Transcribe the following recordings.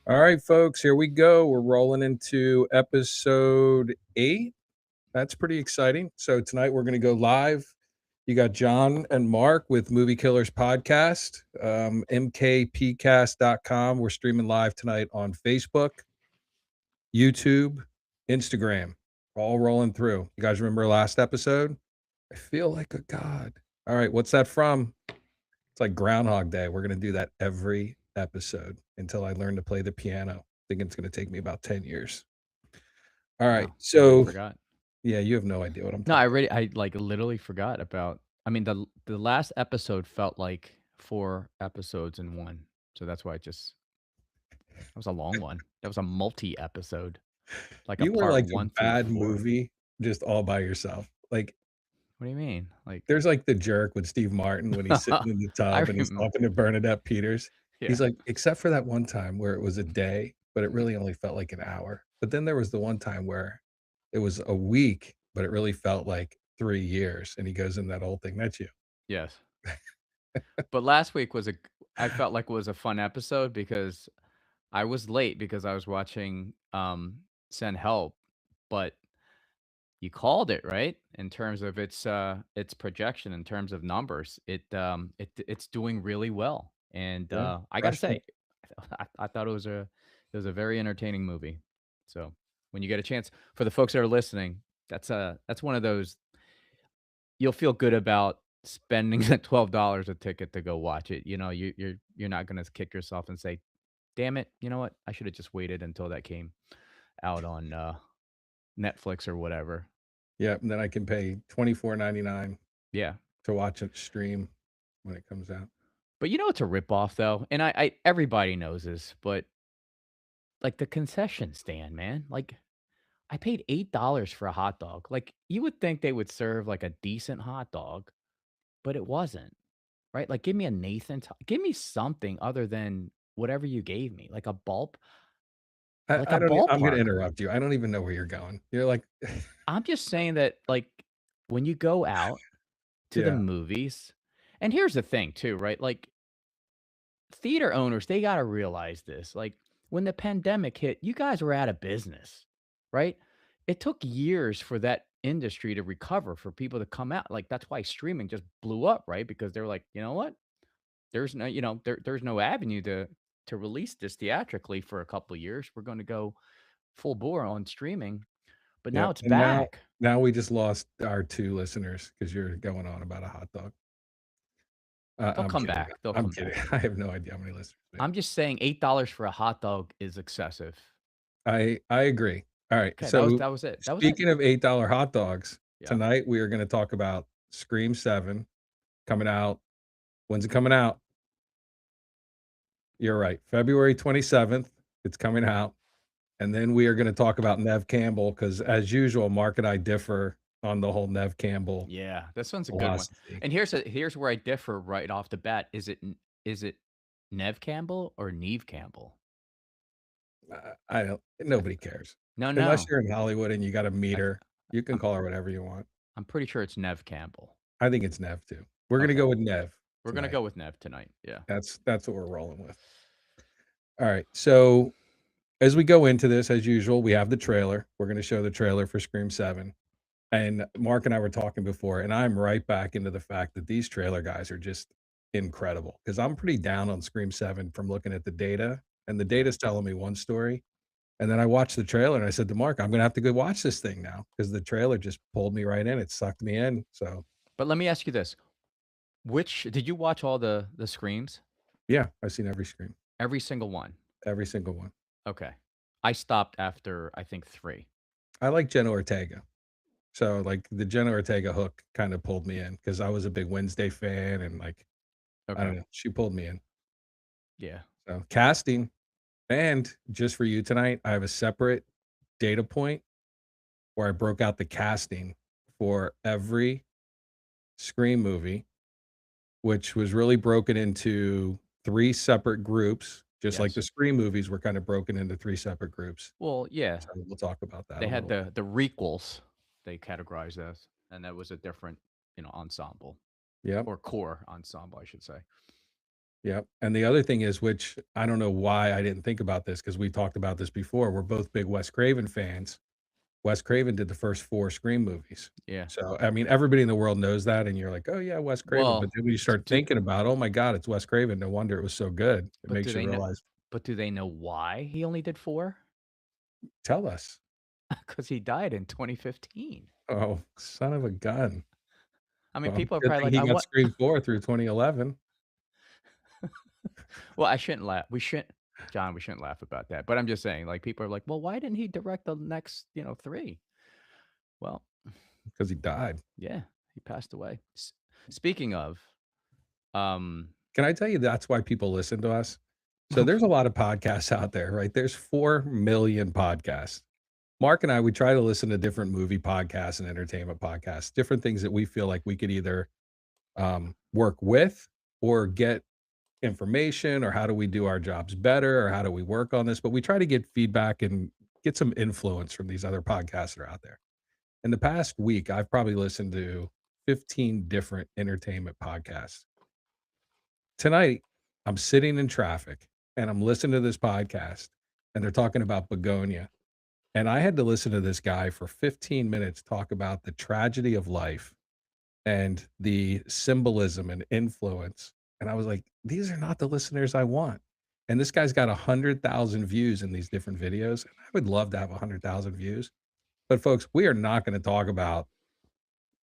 All right, folks, here we go. We're rolling into episode 8. That's pretty exciting. So tonight we're going to go live. You got John and Mark with Movie Killers Podcast, mkpcast.com. We're streaming live tonight on Facebook, YouTube, Instagram, all rolling through. You guys remember last episode? I feel like a god. All right, what's that from? It's like Groundhog Day. We're going to do that every episode until I learn to play the piano. I think it's going to take me about 10 years. All right. Wow, I So, forgot. yeah, you have no idea what I'm No, talking I like literally forgot about. I mean, the last episode felt like 4 episodes in one, so that's why that was a long one. That was a multi-episode, like a You were part like a 1 through bad 4. movie just all by yourself. Like, What do you mean? Like, there's like The Jerk with Steve Martin when he's sitting in the I tub and he's remember. talking to Bernadette Peters. He's Yeah. like, except for that one time where it was a day, but it really only felt like an hour. But then there was the one time where it was a week, but it really felt like 3 years. And he goes in that old thing. That's you. Yes. But last week I felt like it was a fun episode because I was late because I was watching Send Help, but you called it, right? In terms of its projection, in terms of numbers, it's doing really well. And Yeah. I gotta Crushing say, it. I thought it was a very entertaining movie. So when you get a chance, for the folks that are listening, that's one of those you'll feel good about spending the $12 a ticket to go watch it. You know, you're not gonna kick yourself and say, "Damn it, you know what? I should have just waited until that came out on Netflix or whatever." Yeah. And then I can pay $24.99 Yeah. to watch it stream when it comes out. But you know it's a ripoff though, and I everybody knows this, but like the concession stand, man. Like I paid $8 for a hot dog. Like you would think they would serve like a decent hot dog, but it wasn't. Right? Like give me a give me something other than whatever you gave me, like a like a I'm going to ballpark. interrupt you. I don't even know where you're going. You're like, I'm just saying that like when you go out to the yeah, movies, and here's the thing too, right? Like theater owners, they gotta realize this. Like when the pandemic hit, you guys were out of business, right? It took years for that industry to recover, for people to come out. Like that's why streaming just blew up, right? Because they're like, you know what? There's no avenue to release this theatrically for a couple of years. We're going to go full bore on streaming, but now yeah. it's And back. now we just lost our 2 listeners because you're going on about a hot dog. They'll I'm come kidding. back. They'll I'm come kidding. back. I have no idea how many listeners we have. I'm just saying $8 for a hot dog is excessive. I agree. All right. Okay, So that was it. That was it. speaking of $8 hot dogs, Yeah. tonight we are going to talk about Scream 7 coming out. When's it coming out? You're right. February 27th. It's coming out. And then we are going to talk about Neve Campbell because, as usual, Mark and I differ on the whole Neve Campbell Yeah, this one's a good one. philosophy. And here's where I differ right off the bat. Is it Neve Campbell or Neve Campbell? I don't. Nobody cares No, unless no. you're in Hollywood and you got to meet I, her. You can I'm call her whatever you want. I'm pretty sure it's Neve Campbell. I think it's Neve too. We're going to Okay, go with Neve we're gonna tonight. go with Neve tonight. Yeah. That's what we're rolling with. All right. So as we go into this, as usual, we have the trailer. We're going to show the trailer for Scream 7. And Mark and I were talking before, and I'm right back into the fact that these trailer guys are just incredible because I'm pretty down on Scream 7 from looking at the data, and the Yeah. data's telling me one story. And then I watched the trailer and I said to Mark, I'm going to have to go watch this thing now because the trailer just pulled me right in. It sucked me in. So, But let me ask you this: which did you watch all the Screams? yeah, I've seen every Scream, Every single one. every single one. Okay. I stopped after I think 3. I like Jenna Ortega. So, like, the Jenna Ortega hook kind of pulled me in because I was a big Wednesday fan and, like, I Okay. don't know, she pulled me in. Yeah. So, casting. And just for you tonight, I have a separate data point where I broke out the casting for every Scream movie, which was really broken into 3 separate groups just like the Yes. Scream movies were kind of broken into 3 separate groups. Well, yeah, So we'll talk about that they a had little bit. the requels they categorized as, and that was a different, ensemble Yep, or core ensemble, I should say. yep, and the other thing is, which I don't know why I didn't think about this because we talked about this before, we're both big Wes Craven fans. Wes Craven did the first 4 Scream movies. Yeah. So, I mean, everybody in the world knows that, and you're like, "Oh, yeah, Wes Craven," but Well, then when you d start do thinking about, "Oh my god, it's Wes Craven, no wonder it was so good." It but do makes you they know realize, but do they know why he only did 4? "Tell us." Because he died in 2015. Oh, son of a gun. I mean, Well, people are good probably thing like, he "I got want." Scream 4 through 2011. Well, I shouldn't laugh. We shouldn't John, we shouldn't laugh about that, but I'm just saying, like, people are like, "Well, why didn't he direct the next, 3?" Well, Because he died. yeah, he passed away. Speaking of, um Can I tell you that's why people listen to us? So there's a lot of podcasts out there, right? There's 4,000,000 podcasts. Mark and I, we try to listen to different movie podcasts and entertainment podcasts, different things that we feel like we could either, work with or get information, or how do we do our jobs better, or how do we work on this, but we try to get feedback and get some influence from these other podcasts that are out there. In the past week, I've probably listened to 15 different entertainment podcasts. Tonight, I'm sitting in traffic and I'm listening to this podcast and they're talking about begonia. And I had to listen to this guy for 15 minutes talk about the tragedy of life and the symbolism and influence. And I was like, these are not the listeners I want. And this guy's got 100,000 views in these different videos. And I would love to have 100,000 views. But folks, we are not going to talk about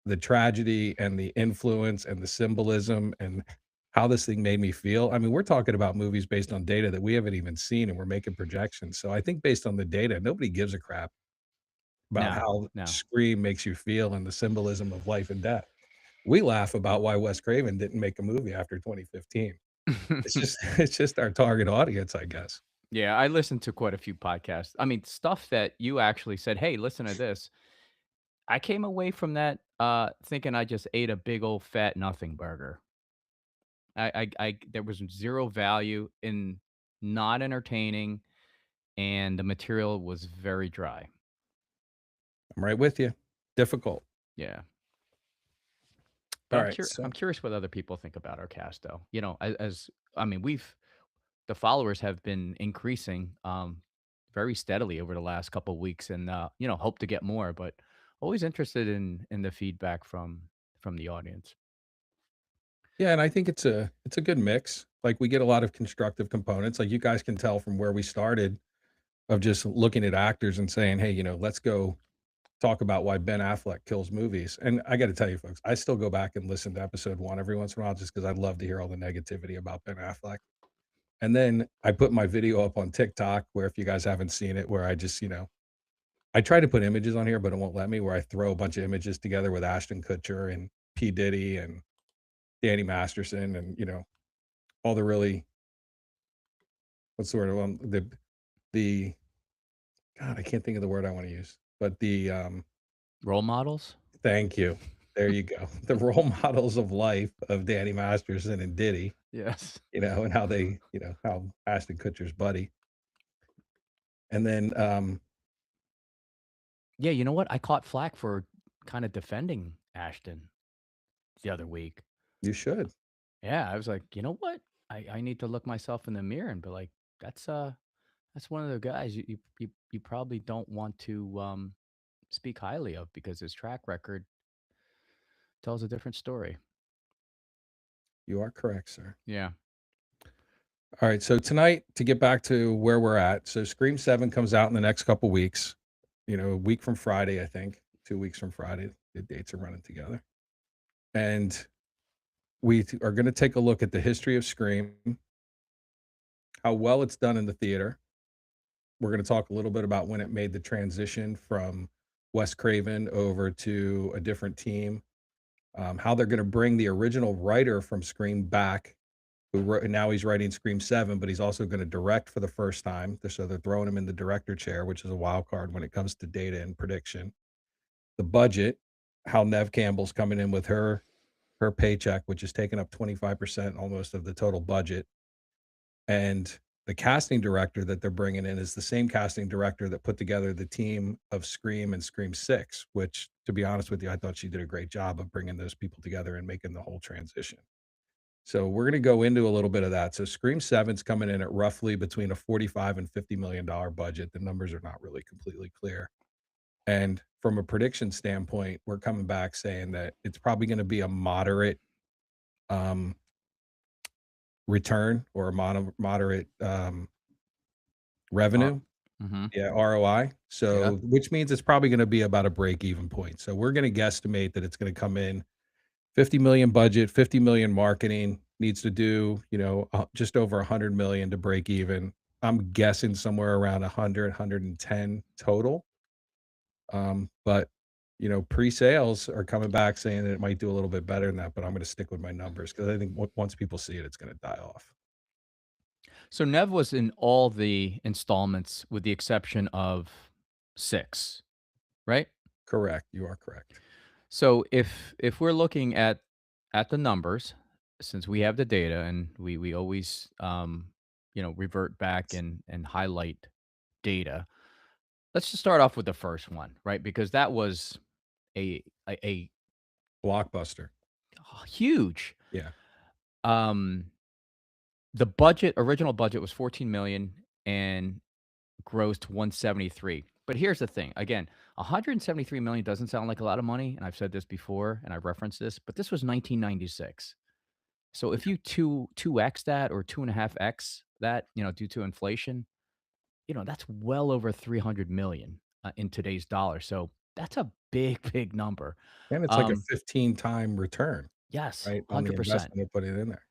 the tragedy and the influence and the symbolism and how this thing made me feel. I mean, we're talking about movies based on data that we haven't even seen and we're making projections. So I think based on the data, nobody gives a crap about No, how no. Scream makes you feel and the symbolism of life and death. We laugh about why Wes Craven didn't make a movie after 2015. It's just it's just our target audience, I guess. Yeah, I listened to quite a few podcasts. I mean, stuff that you actually said, "Hey, listen to this." I came away from that, thinking I just ate a big old fat nothing burger. I there was 0 value in not entertaining, and the material was very dry. I'm right with you. Difficult. Yeah. But All right. I'm So curious what other people think about our cast, though. As I mean, the followers have been increasing, very steadily over the last couple weeks and, hope to get more, but always interested in the feedback from the audience. yeah, and I think it's a good mix. Like we get a lot of constructive components. Like you guys can tell from where we started of just looking at actors and saying, "Hey, let's go talk about why Ben Affleck kills movies." And I got to tell you, folks, I still go back and listen to episode 1 every once in a while just because I'd love to hear all the negativity about Ben Affleck. And then I put my video up on TikTok where if you guys haven't seen it, where I just, I try to put images on here, but it won't let me, where I throw a bunch of images together with Ashton Kutcher and P. Diddy and Danny Masterson and, all the really, what's the word? The God, I can't think of the word I want to use, but Role models? thank you. There you go. The role models of life of Danny Masterson and Diddy, Yes. and how they, how Ashton Kutcher's buddy. And then, Yeah, you know what? I caught flack for kinda defending Ashton the other week. you should. Yeah, I was like, "You know what? I need to look myself in the mirror and be like, that's one of the guys you probably don't want to, speak highly of because his track record tells a different story." You are correct, sir. Yeah. All right. So tonight, to get back to where we're at, so Scream 7 comes out in the next couple weeks, a week from Friday, I think, 2 weeks from Friday. The dates are running together. And are going to take a look at the history of Scream, how well it's done in the theater. We're going to talk a little bit about when it made the transition from Wes Craven over to a different team, how they're going to bring the original writer from Scream back, who wrote, and now he's writing Scream 7, but he's also going to direct for the first time. So they're throwing him in the director chair, which is a wild card when it comes to data and prediction. The budget, how Neve Campbell's coming in with her paycheck, which is taking up 25% almost of the total budget. And the casting director that they're bringing in is the same casting director that put together the team of Scream and Scream 6, which, to be honest with you, I thought she did a great job of bringing those people together and making the whole transition. So we're gonna go into a little bit of that. So Scream 7's coming in at roughly between a 45 and $50 million budget. The numbers are not really completely clear. And from a prediction standpoint, we're coming back saying that it's probably gonna be a moderate, um, return or a moderate, Or revenue. mhm, Yeah, ROI. yeah. So, which means it's probably gonna be about a break-even point. So we're gonna guesstimate that it's gonna come in 50 million budget, 50 million marketing, needs to do, just over 100 million to break even. I'm guessing somewhere around 110 total. But pre-sales are coming back saying that it might do a little bit better than that, but I'm gonna stick with my numbers because I think once people see it, it's gonna die off. So Nev was in all the installments with the exception of 6, right? Correct. You are correct. So if we're looking at the numbers, since we have the data and we always, revert back and highlight data, let's just start off with the first one, right? Because that was a Blockbuster. huge. Yeah. Um, the original budget was 14 million and grossed 173. But here's the thing. Again, 173 million doesn't sound like a lot of money, and I've said this before and I referenced this, but this was 1996. So if you two x that or 2.5x that, due to inflation, that's well over 300 million in today's dollar. So that's a big, big number. And it's like a Um, 15 time return, yes, right, on the 100%. investment of putting it in there.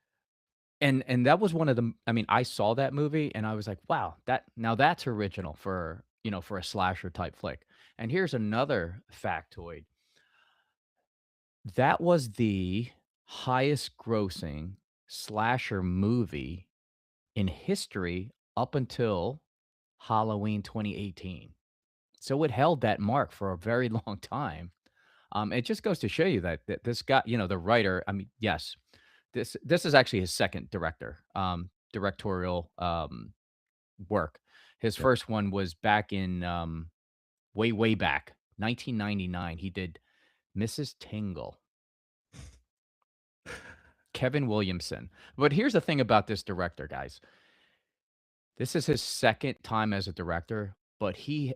And that was one of the I mean, I saw that movie and I was like, "Wow, that's original for, for a slasher type flick." And here's another factoid. That was the highest grossing slasher movie in history up until Halloween 2018. So it held that mark for a very long time. It just goes to show you that this guy, the writer, I mean, yes, this is actually his second directorial, work. His Yep. first one was back in, way, way back, 1999. He did Mrs. Tingle, Kevin Williamson. But here's the thing about this director, guys. This is his second time as a director, but he's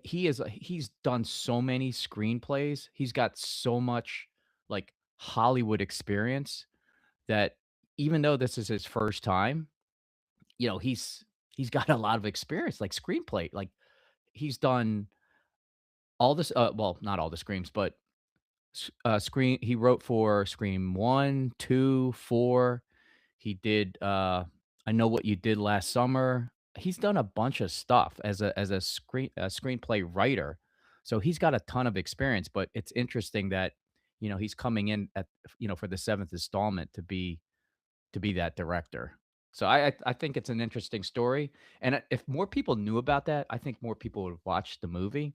done so many screenplays. He's got so much, like, Hollywood experience that even though this is his first time, he's got a lot of experience, like, screenplay. Like, he's done all this well, not all the Screams, but Scream he wrote for Scream 1, 2, 4. He did, I Know What You Did Last Summer. He's done a bunch of stuff as a screenplay writer. So he's got a ton of experience, but it's interesting that, he's coming in for the 7th installment to be that director. So I think it's an interesting story, and if more people knew about that, I think more people would watch the movie.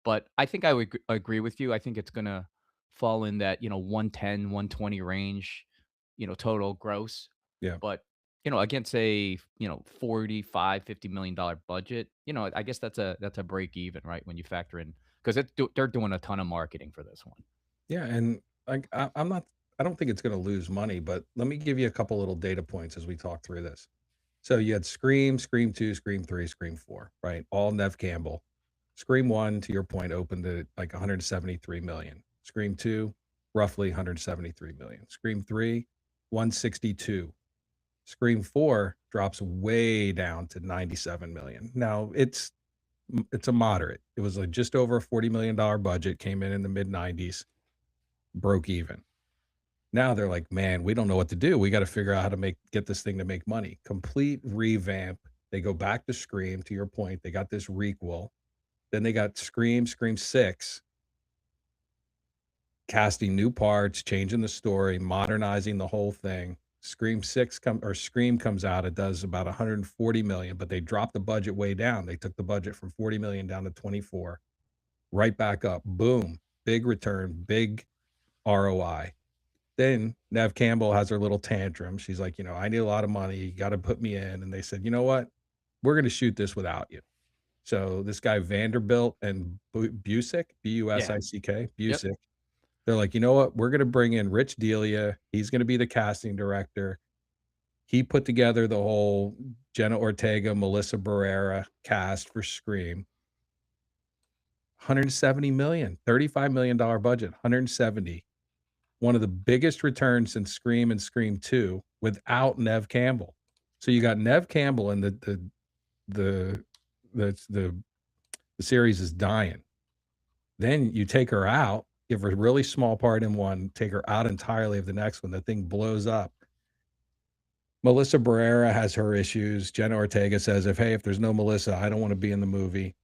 But I think I would agree with you. I think it's gonna fall in that 110, 120 range, total gross. Yeah. But against a 45-50 million dollar budget, I guess that's a break even, right? When you factor in because they're doing a ton of marketing for this one. Yeah, and, like, I'm not I don't think it's gonna lose money, but let me give you a couple little data points as we talk through this. So you had Scream, Scream 2, Scream 3, Scream 4, right? All Neve Campbell. Scream 1, to your point, opened at, like, 173 million. Scream 2, roughly 173 million. Scream 3, 162. Scream 4 drops way down to 97 million. Now, it's a moderate. It was, like, just over a $40 million budget, came in the mid-90s, broke even. Now they're like, "Man, we don't know what to do. We gotta figure out how to get this thing to make money." Complete revamp. They go back to Scream, to your point, they got this requel. Then they got Scream, Scream 6, casting new parts, changing the story, modernizing the whole thing. Scream comes out, it does about 140 million, but they dropped the budget way down. They took the budget from 40 million down to 24, right back up. Boom, big return, big ROI. Then Neve Campbell has her little tantrum. She's like, "I need a lot of money. You gotta put me in." And they said, "You know what? we're gonna shoot this without you. So this guy Vanderbilt and Busick, Yeah. Busick, Yep. Busick, they're like, "You know what? We're gonna bring in Rich Delia. He's gonna be the casting director." He put together the whole Jenna Ortega, Melissa Barrera cast for Scream. 170,000,000, $35,000,000 budget, 170. One of the biggest returns since Scream and Scream 2 without Neve Campbell. So you got Neve Campbell and the the the series is dying. Then you take her out, give her a really small part in one, take her out entirely of the next one, the thing blows up. Melissa Barrera has her issues. Jenna Ortega says, if there's no Melissa, I don't wanna be in the movie.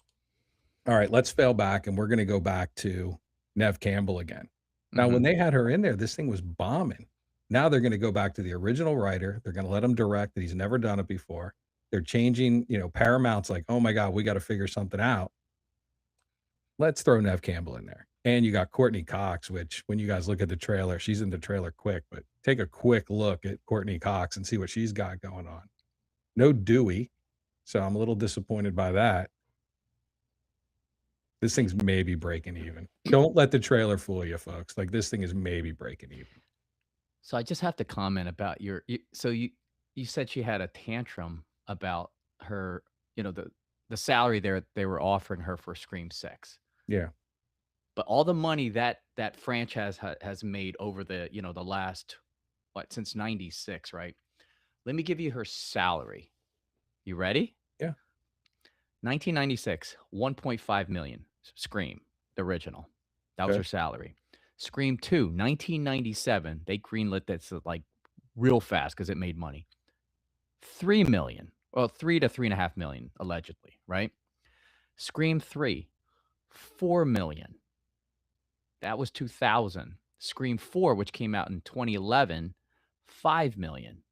Alright, let's fail back, and we're gonna go back to Neve Campbell again. Now, when Mhm. they had her in there, this thing was bombing. Now they're gonna go back to the original writer, they're gonna let him direct that he's never done it before. They're changing, Paramount's like, "Oh my god, we gotta figure something out. Let's throw Neve Campbell in there." And you got Courtney Cox, which when you guys look at the trailer, she's in the trailer quick, but take a quick look at Courtney Cox and see what she's got going on. No Dewey, so I'm a little disappointed by that. This thing's maybe breaking even. Don't let the trailer fool you, folks. Like, this thing is maybe breaking even. So I just have to comment about you said she had a tantrum about her, the salary they were offering her for Scream 6. Yeah. But all the money that franchise has made over the last since 96, right? Let me give you her salary. You ready? Yeah. 1996, 1.5 million. Scream, the original. That was Okay. her salary. Scream 2, 1997. They greenlit that like real fast because it made money. 3 million. Well, 3 to 3.5 million, allegedly, right? Scream 3, 4 million. That was 2000. Scream 4, which came out in 2011, 5 million.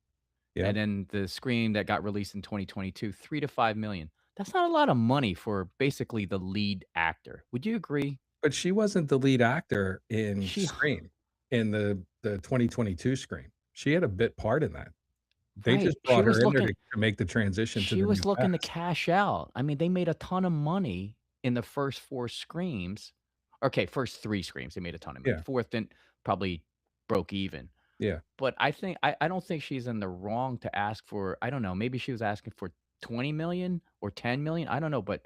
Yeah. And then the Scream that got released in 2022, 3 to 5 million. That's not a lot of money for basically the lead actor. Would you agree? But she wasn't the lead actor in She Scream, in the 2022 Scream. She had a bit part in that. They Right. just brought her in there to make the transition to She the new was looking to cast. cash out. I mean, they made a ton of money in the first 4 Screams. Okay, first 3 Screams, they made a ton of money. Yeah. 4th didn't probably broke even. Yeah. But I don't think she's in the wrong to ask for I don't know, maybe she was asking for 20,000,000 or 10,000,000, I don't know, but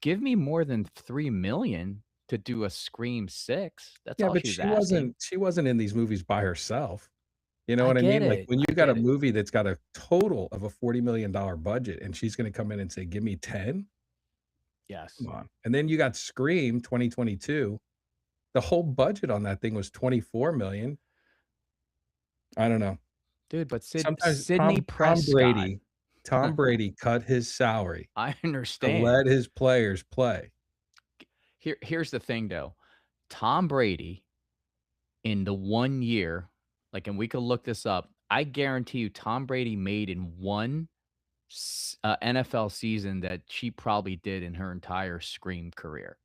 give me more than 3,000,000 to do a Scream 6. That's Yeah, all but she's asking. she wasn't in these movies by herself. You know I what I get mean? Like, it, when you I got a get it. movie that's got a total of a $40,000,000 budget and she's gonna come in and say, "Give me 10?" Come Yes. on. And then you got Scream 2022. The whole budget on that thing was 24,000,000. I don't know. Dude, but Sometimes Sydney Prescott, Tom Brady cut his salary I to understand. let his players play. Here's the thing, though. Tom Brady, in the 1 year, and we could look this up, I guarantee you Tom Brady made in one NFL season that she probably did in her entire Scream career.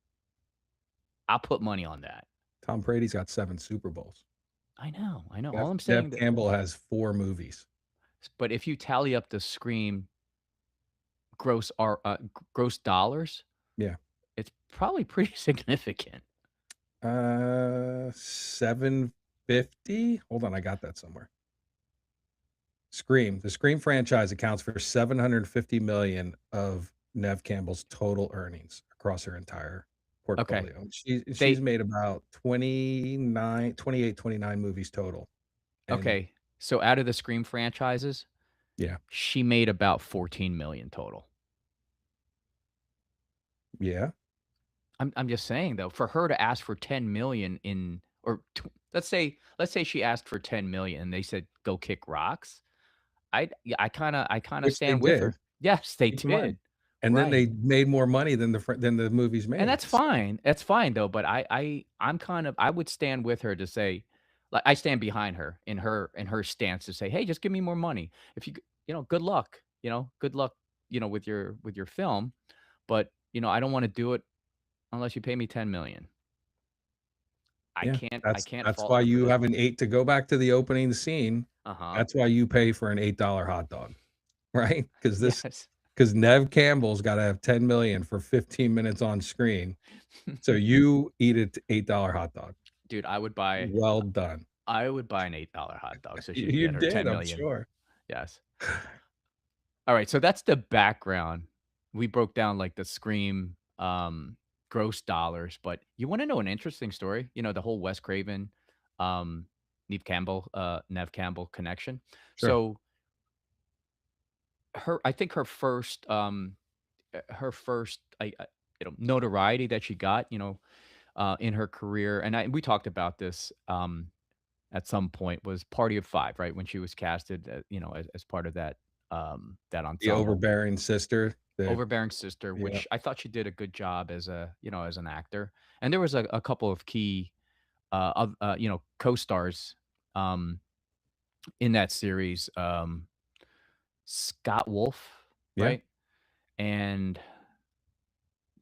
I'll put money on that. Tom Brady's got 7 Super Bowls. I know, I know. All I'm Neve saying that Campbell has 4 movies. but if you tally up the Scream gross dollars, Yeah. it's probably pretty significant. 750? Hold on, I got that somewhere. Scream. The Scream franchise accounts for 750,000,000 of Neve Campbell's total earnings across her entire Okay. portfolio. She's They made about 29 movies total, and okay. So out of the Scream franchises, yeah, she made about 14,000,000 total. yeah. I'm just saying though, for her to ask for 10,000,000 in or tw let's say she asked for 10,000,000 and they said, "Go kick rocks." Yeah, I kinda Which they stand with did, her. Yes, they keep in mind. did. And then Right. they made more money than the movies And made, that's so fine. That's fine though, but I'm kind of I would stand with her to say I stand behind her in her stance to say, "Hey, just give me more money. If good luck, good luck, with your film, but, I don't wanna do it unless you pay me 10,000,000." I yeah, can't I that's can't that's fault why her for you this have one. an 8 to go back to the opening scene, Uh-huh. that's why you pay for an $8 hot dog, right? Because this Yes. because Neve Campbell's gotta have 10,000,000 for 15 minutes on screen, so you eat a $8 hot dog. Dude, Well done. I would buy an $8 hot dog so she could You get her did, I'm 10,000,000. sure. Yes. Alright, so that's the background. We broke down, like, the Scream, gross dollars, but you wanna know an interesting story? You know, the whole Wes Craven, um, Neve Campbell connection? Sure. So, I think her first, notoriety that she got, in her career, and we talked about this, at some point, was Party of 5, right? When she was casted, as part of that The ensemble. overbearing sister that Overbearing Sister, yeah, which I thought she did a good job as an actor, and there was a couple of key, co-stars, um, in that series, Scott Wolf, yeah, right? And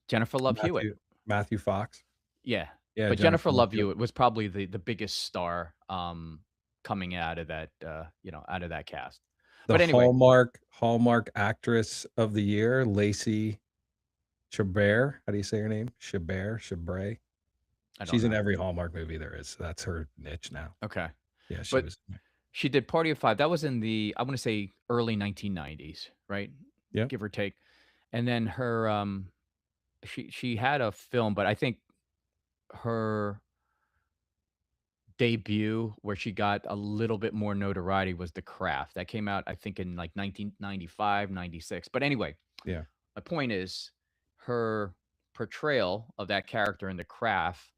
Jennifer Love Hewitt. Matthew Fox. Yeah, Yeah, but Jennifer Jennifer Love Love Hewitt. Hewitt was probably the biggest star, coming out of that cast. The But anyway, Hallmark Actress of the Year, Lacey Chabert. How do you say her name? Chabert? I don't She's in know. every Hallmark movie there is, so that's her niche now. Okay, Yeah, she but was in there. she did Party of 5. That was in the, I wanna say, early 1990s, right? Yep. Give or take. And then she had a film, but I think her debut where she got a little bit more notoriety was The Craft. That came out, I think, in, like, 1995, 96. But anyway, Yeah. my point is her portrayal of that character in The Craft,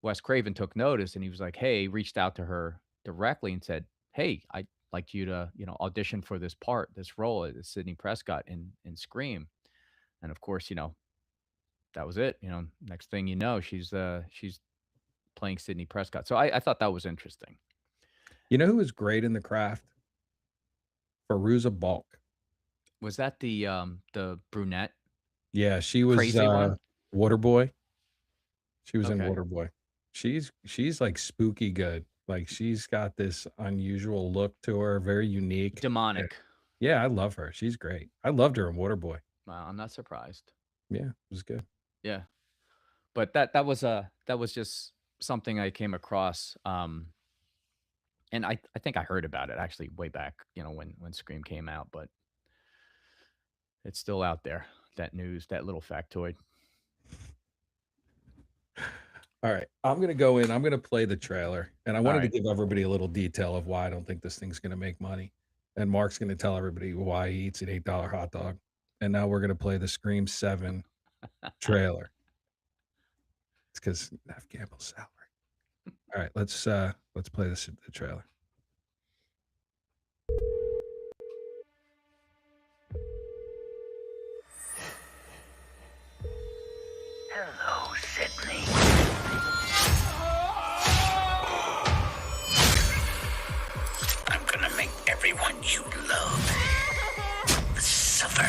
Wes Craven took notice and he was like, "Hey," reached out to her directly and said, "Hey, I'd like you to, audition for this part, this role as Sidney Prescott in Scream." And of course, that was it. Next thing you know, she's playing Sidney Prescott. So I thought that was interesting. You know who was great in The Craft? Fairuza Balk. Was that the brunette Yeah, she was, crazy one? Waterboy. She was in Okay. Waterboy. She's, like, spooky good. Like, she's got this unusual look to her, very unique. Yeah. Demonic. Yeah, I love her. She's great. I loved her in Waterboy. Wow, I'm not surprised. Yeah, it was good. Yeah. But that was just something I came across, and I think I heard about it actually way back, when Scream came out, but it's still out there, that news, that little factoid. Alright, I'm gonna go in, I'm gonna play the trailer, and I wanted to Alright. give everybody a little detail of why I don't think this thing's gonna make money, and Mark's gonna tell everybody why he eats an $8 hot dog, and now we're gonna play the Scream 7 trailer. It's 'cause Neve Campbell's salary. Alright, let's play the trailer. Hello, Sydney. I'm gonna make everyone you love suffer.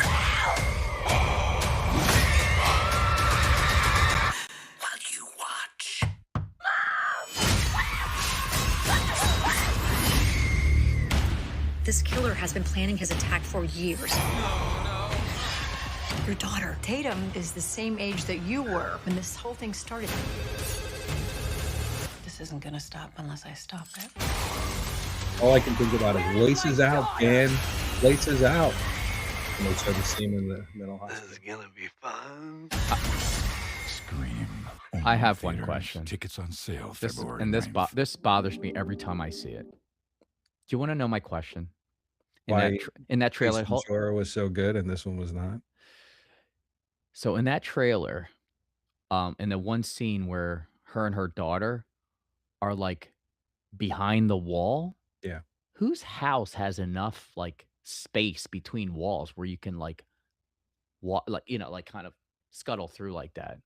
While you watch. This killer has been planning his attack for years. Your daughter, Tatum, is the same age that you were when this whole thing started. This isn't gonna stop unless I stop it. All I can think about is laces out, Dan, laces out. And they show the scene in the mental This hospital. is gonna be fun. Scream. I Only have one theaters. question. Tickets on sale This February and this 9th. this bothers me every time I see it. Do you wanna know my question? Why In that Ace trailer, Ventura was so good and this one was not? so in that trailer, in the one scene where her and her daughter are, like, behind the wall, Yeah. whose house has enough, like, space between walls where you can, like, kind of scuttle through like that?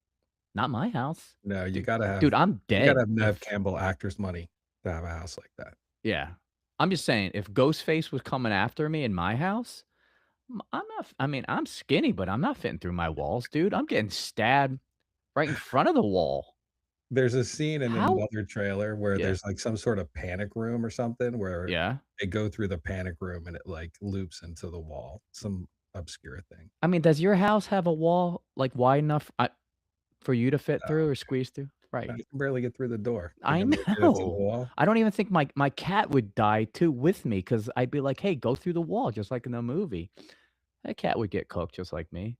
Not my house. No, Dude, I'm you gotta dead have Neve if Campbell actress money to have a house like that. yeah. I'm just saying, if Ghostface was coming after me in my house, I'm not I mean, I'm skinny, but I'm not fitting through my walls, dude. I'm getting stabbed right in front of the wall. There's a scene in How? another trailer where Yeah. there's, like, some sort of panic room or something where Yeah. they go through the panic room and it, like, loops into the wall, some obscure thing. I mean, does your house have a wall, like, wide enough, for you to fit through or squeeze through? I Right. can barely get through the door. Think I I'm gonna get it through the know. wall? I don't even think my cat would die too with me because 'cause I'd be like, "Hey, go through the wall just like in the movie." That cat would get cooked just like me.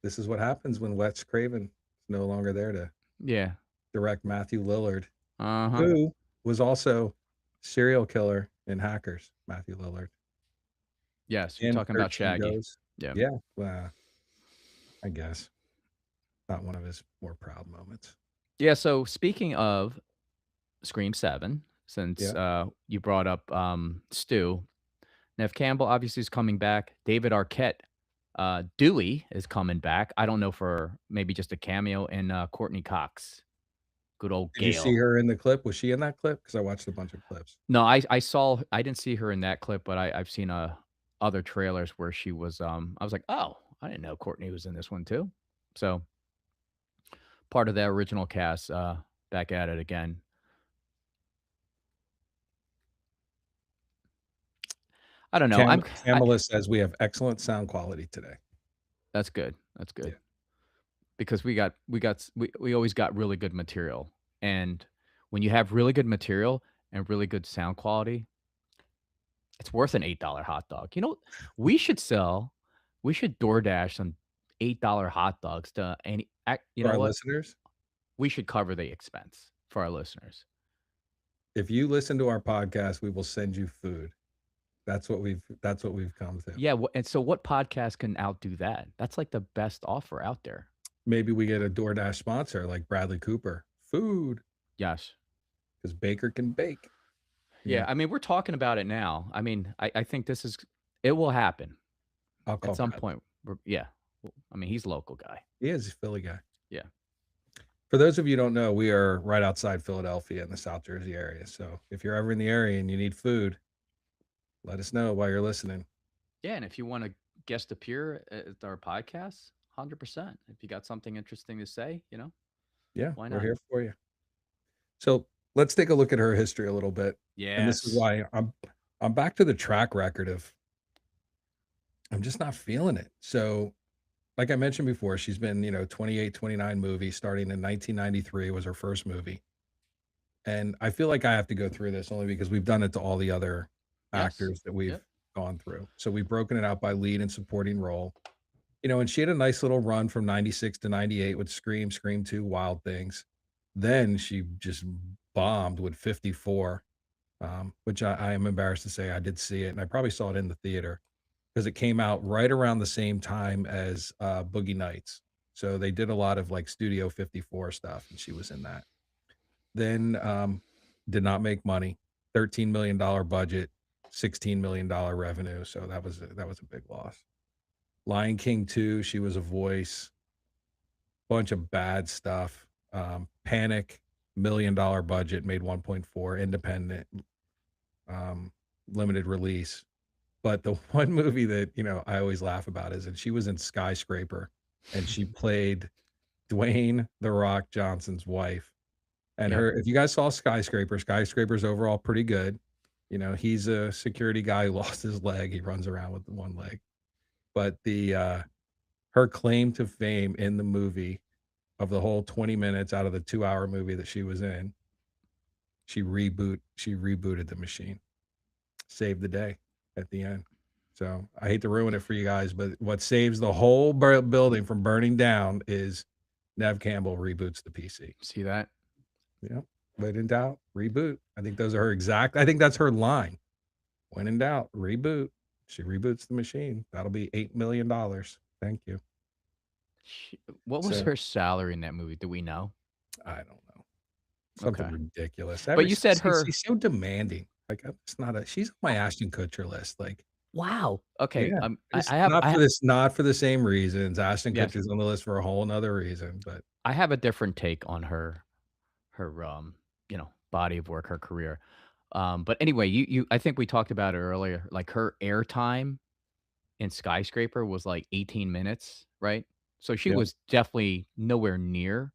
This is what happens when Wes Craven is no longer there to Yeah. direct Matthew Lillard, Uh-huh. who was also serial killer in Hackers, Matthew Lillard, Yes, you're and talking about 13 Shaggy. Goes. Yeah. Yeah, I guess not one of his more proud moments. Yeah, so speaking of Scream 7, since, Yeah. you brought up, Stu, Neve Campbell obviously is coming back. David Arquette, Dewey is coming back. I don't know for maybe just a cameo, and, Courtney Cox, good old Did you see Gail. her in the clip? Was she in that clip? Because I watched a bunch of clips. No, I didn't see her in that clip, but I've seen, other trailers where she was, I was like, "Oh, I didn't know Courtney was in this one too." So, part of that original cast, back at it again. I don't know, I Kamala says we have excellent sound quality today. that's good, that's Yeah. good. Because we always got really good material, and when you have really good material and really good sound quality, it's worth an $8 hot dog. You know, we should sell we should DoorDash some $8 hot dogs to any ac you For know our what? listeners, We should cover the expense for our listeners. if you listen to our podcast, we will send you food. That's what we've come to. Yeah, and so what podcast can outdo that? That's like the best offer out there. Maybe we get a DoorDash sponsor like Bradley Cooper. Food, Yes. because Baker can bake. Yeah, Yeah, I mean, we're talking about it now. I mean, I think this is it will happen I'll at call some Bradley. point. Yeah. Well, I mean, he's a local guy. He is a Philly guy. Yeah. For those of you who don't know, we are right outside Philadelphia in the South Jersey area. So if you're ever in the area and you need food, let us know while you're listening. Yeah, and if you wanna guest appear at our podcast, 100%. If you got something interesting to say, Yeah, why we're not? here for you. So let's take a look at her history a little bit. And this is Yes. why I'm back to the track record of I'm just not feeling it. So like I mentioned before, she's been, 28, 29 movies starting in 1993 was her first movie. And I feel like I have to go through this only because we've done it to all the other Yes. actors that we've Yep. gone through. So we've broken it out by lead and supporting role. And she had a nice little run from 96 to 98 with Scream, Scream 2, Wild Things. Then she just bombed with 54, which I am embarrassed to say I did see it, and I probably saw it in the theater because it came out right around the same time as Boogie Nights. So they did a lot of like Studio 54 stuff, and she was in that. Then did not make money. $13 million budget, $16 million revenue. So that was a big loss. Lion King 2, she was a voice, bunch of bad stuff. Panic, $1 million budget, made 1.4, independent, limited release. But the one movie that, I always laugh about is, and she was in Skyscraper and she played Dwayne The Rock Johnson's wife. And Yep. if you guys saw Skyscraper's overall pretty good. He's a security guy who lost his leg. He runs around with one leg. But her claim to fame in the movie of the whole 20 minutes out of the 2-hour movie that she was in, she rebooted the machine, saved the day at the end. So I hate to ruin it for you guys, but what saves the whole building from burning down is Neve Campbell reboots the PC. See that? Yeah. When in doubt, reboot. I think I think that's her line. When in doubt, reboot. She reboots the machine. That'll be $8 million. Thank you. What was So her salary in that movie? Do we know? I don't know. Something Okay. ridiculous. But you said She's so demanding. Like it's not she's on my Ashton Kutcher list. Like, Wow. Okay, yeah, it's I have not for the same reasons. Ashton yes. Kutcher's on the list for a whole another reason, but I have a different take on her, body of work, her career. But anyway, I think we talked about it earlier, like, her airtime in Skyscraper was, like, 18 minutes, right? So she yeah. was definitely nowhere near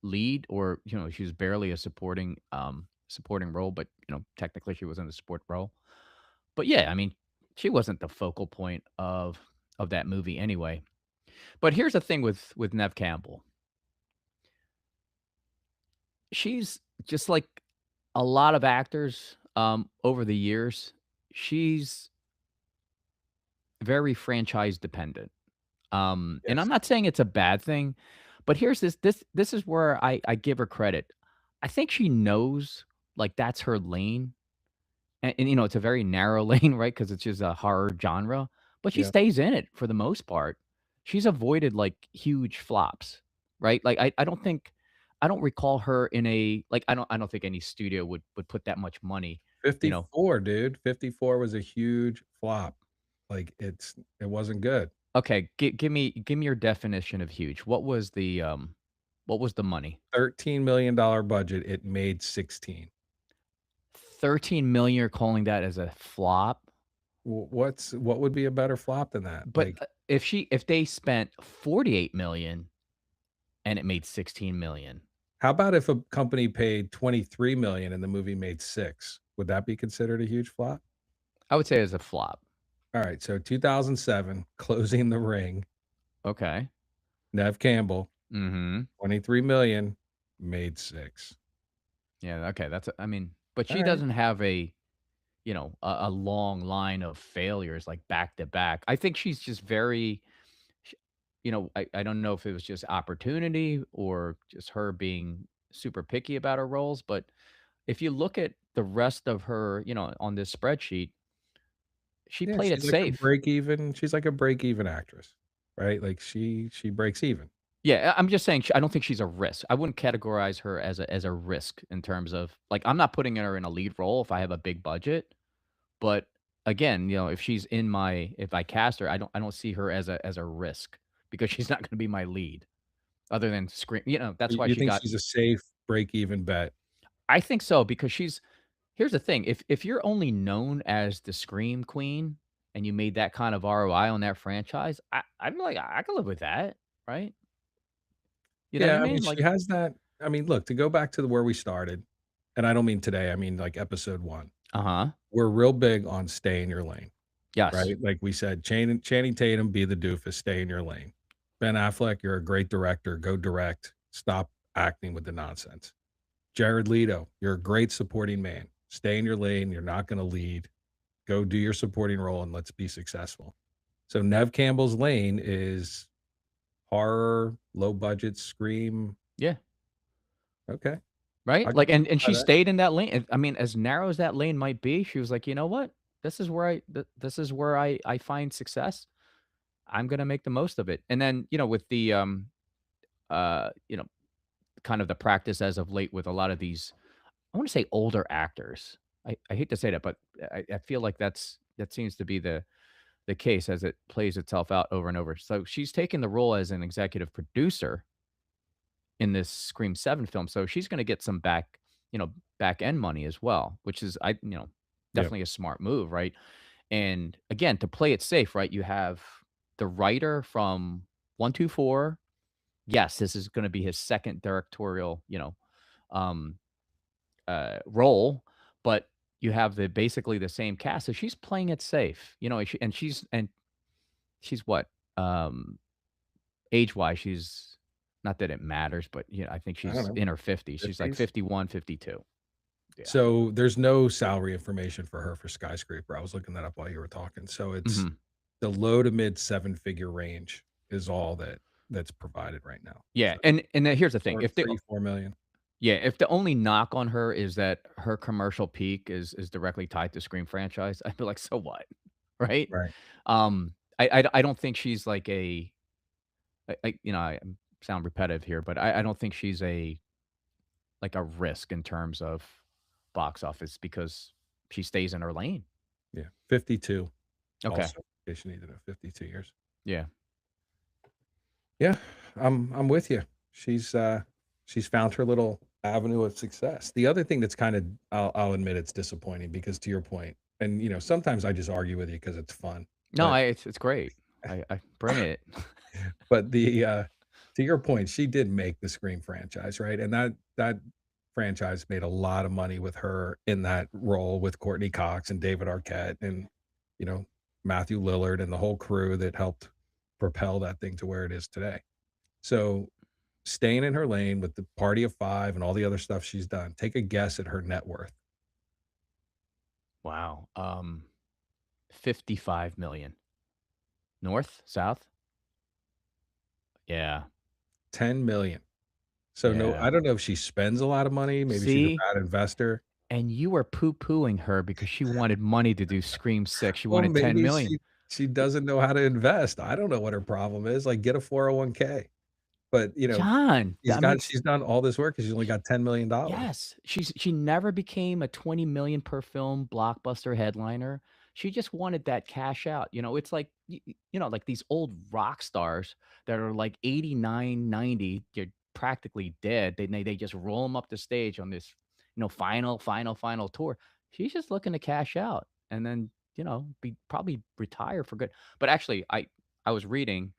lead, or she was barely a supporting role, but technically she was in a support role. But yeah, I mean, she wasn't the focal point of that movie anyway. But here's the thing with Nev Campbell. She's just like a lot of actors over the years. She's very franchise dependent. And I'm Yes. not saying it's a bad thing, but here's this is where I give her credit. I think she knows, like, that's her lane, and it's a very narrow lane, right? Because it's just a horror genre, but she Yeah. stays in it for the most part. She's avoided, like, huge flops, right? Like, I don't recall her in a like, I don't think any studio would put that much money, you know 54, dude. 54 was a huge flop. Like, it wasn't good. Okay, give me your definition of huge. What was the money? $13 million budget, it made 16. 13,000,000, you're calling that as a flop? What would be a better flop than that? But, Like, if they spent 48,000,000 and it made 16,000,000. how about if a company paid 23 million and the movie made 6? Would that be considered a huge flop? I would say as a flop. Alright, so 2007, Closing the Ring, Okay. Neve Campbell, Mhm. 23 million, made 6. Yeah, okay, I mean, but she Alright. doesn't have a long line of failures, like, back to back. I think she's just very sh I don't know if it was just opportunity or just her being super picky about her roles, but if you look at the rest of her, on this spreadsheet, she Yeah, played it she's like a safe. break-even actress, right? Like, she breaks even. Yeah, I'm just saying I don't think she's a risk. I wouldn't categorize her as a risk in terms of, like, I'm not putting her in a lead role if I have a big budget, but again, if I cast her, I don't see her as a risk because she's not gonna be my lead other than screen that's why You she think got she's a safe break-even bet? I think so because here's the thing, if you're only known as the scream queen and you made that kind of ROI on that franchise, I'm like, I can live with that, right? You know what I Yeah, I mean, mean? she Like, has that. I mean, look, to go back to where we started, and I don't mean today, I mean, like, episode 1. uh-huh. We're real big on stay in your lane, Yes. right? Like we said, Channing Tatum, be the doofus, stay in your lane. Ben Affleck, you're a great director, go direct, stop acting with the nonsense. Jared Leto, you're a great supporting man, stay in your lane, you're not gonna lead, go do your supporting role, and let's be successful. So Neve Campbell's lane is horror, low budget, scream. Yeah. Okay, Right? I Like, could and try she that. stayed in that lane, and I mean, as narrow as that lane might be, she was like, "You know what? This is where I find success. I'm gonna make the most of it." And then, with the, uh, you know, kind of the practice as of late with a lot of these, I wanna say older actors. I hate to say that, but I feel like that seems to be the case as it plays itself out over and over. So she's taken the role as an executive producer in this Scream 7 film, so she's gonna get some back end money as well, which is Yep, definitely a smart move, right? And again, to play it safe, right, you have the writer from 1, 2, 4. Yes, this is gonna be his second directorial, um, role, but you have the basically the same cast, so she's playing it safe, and she's what? Um Age-wise, she's not that it matters, but, I think I don't she's know, in her 50s. She's like 50s? 51, 52. Yeah. So, there's no salary information for her for Skyscraper. I was looking that up while you were talking. So, it's Mhm. the low to mid seven-figure range is all that's provided right now. Yeah, So, and then here's the thing, 4 if the 4 million. yeah, if the only knock on her is that her commercial peak is directly tied to Scream franchise, I'd be like, "So what?" Right? Right. I don't think she's like I sound repetitive here, but I don't think she's a risk in terms of box office because she stays in her lane. Yeah, 52 Okay. also, in case you needed to know, 52 years. Yeah. Yeah, I'm with you. She's found her little avenue of success. The other thing that's kinda I'll admit it's disappointing because to your point, and, sometimes I just argue with you because it's fun, No, but it's great. I bring it. but the to your point, she did make the Scream franchise, right? And that franchise made a lot of money with her in that role with Courtney Cox and David Arquette and, you know, Matthew Lillard and the whole crew that helped propel that thing to where it is today. So, staying in her lane with the Party of 5 and all the other stuff she's done, take a guess at her net worth. Wow. 55 million. North, south? Yeah. 10,000,000. So, no, Yeah. I don't know if she spends a lot of money, maybe she's a See? bad investor. And you were poo-pooing her because she wanted money to do Scream 6. She Well, wanted maybe 10,000,000. she doesn't know how to invest. I don't know what her problem is, like, get a 401k. But, you know, John, I mean, she's done all this work 'cause she's only got $10,000,000. yes, she never became a 20,000,000 per film blockbuster headliner. She just wanted that cash out, it's like, like these old rock stars that are like 89, 90, they're practically dead. They just roll them up the stage on this, final tour. She's just looking to cash out and then, be probably retire for good. But actually, I was reading,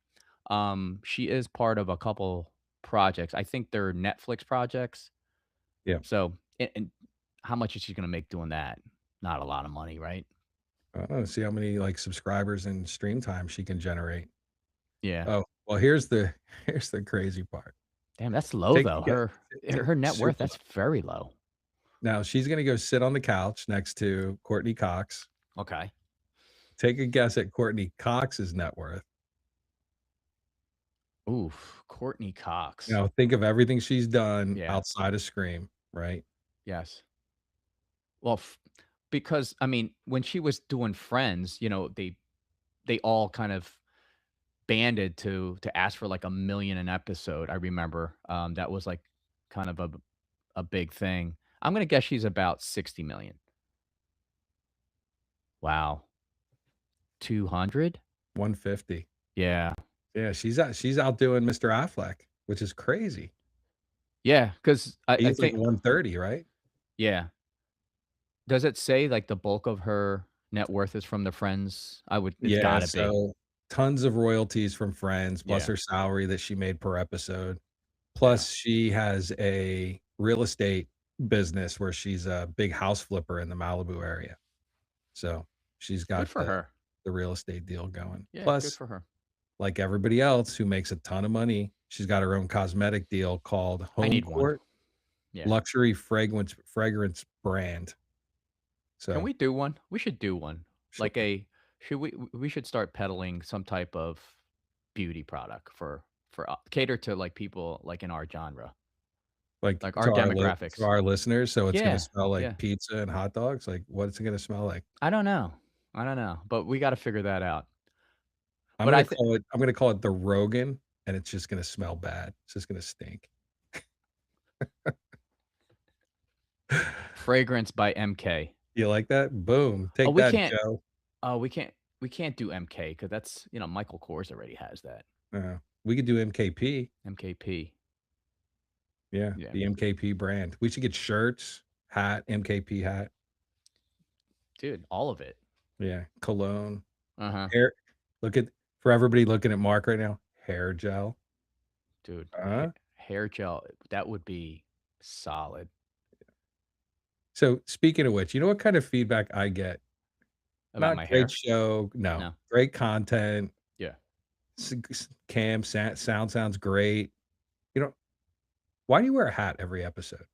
she is part of a couple projects. I think they're Netflix projects. Yeah. So, and how much is she gonna make doing that? Not a lot of money, right? I don't know, see how many, like, subscribers and stream time she can generate. Yeah. Oh, well, here's the here's the crazy part. Damn, that's low Take though. a guess. Her net worth, Super that's very low. Now she's gonna go sit on the couch next to Courtney Cox. Okay. Take a guess at Courtney Cox's net worth. Oof, Courtney Cox. Now think of everything she's done Yeah. outside of Scream, right? Yes. Well, because I mean, when she was doing Friends, they all kind of banded to ask for like 1,000,000 an episode. I remember that was like kind of a big thing. I'm gonna guess she's about 60,000,000. Wow. 200? 150. Yeah. Yeah, she's outdoing Mr. Affleck, which is crazy. Yeah, 'cause I He's like think 130, right? yeah. Does it say, like, the bulk of her net worth is from the Friends? It's Yeah, gotta be. so tons of royalties from Friends, plus Yeah, her salary that she made per episode. yeah. Plus, she has a real estate business where she's a big house flipper in the Malibu area. So, she's Good got for her. the real estate deal going. Yeah, good Plus, for her. like everybody else who makes a ton of money, she's got her own cosmetic deal called I Home need one. Court Yeah. Luxury Fragrance Brand. Can So, we do one? We should do one. sure. Like should we should start peddling some type of beauty product for cater to, like, people, like, in our genre, Like, like our to demographics. our listeners, so it's gonna Yeah, smell like yeah. pizza and hot dogs? Like, what's it gonna smell like? I don't know. I don't know, but we gotta figure that out. I'm But gonna call it the Rogan, and it's just gonna smell bad. It's just gonna stink. fragrance by MK. You like that? Boom. Oh, Take we that, can't Joe. oh, we can't do MK because that's, Michael Kors already has that. We could do MKP. MKP. Yeah, Yeah. the MKP brand. We should get shirts, hat, MKP hat. Dude, all of it. Yeah, cologne, Uh-huh. hair look at for everybody looking at Mark right now, hair gel. Dude, Uh-huh. hair gel, that would be solid. So, speaking of which, you know what kind of feedback I get? About Not my great hair? show, no, No. great content, Yeah. sound sounds great. You know, why do you wear a hat every episode?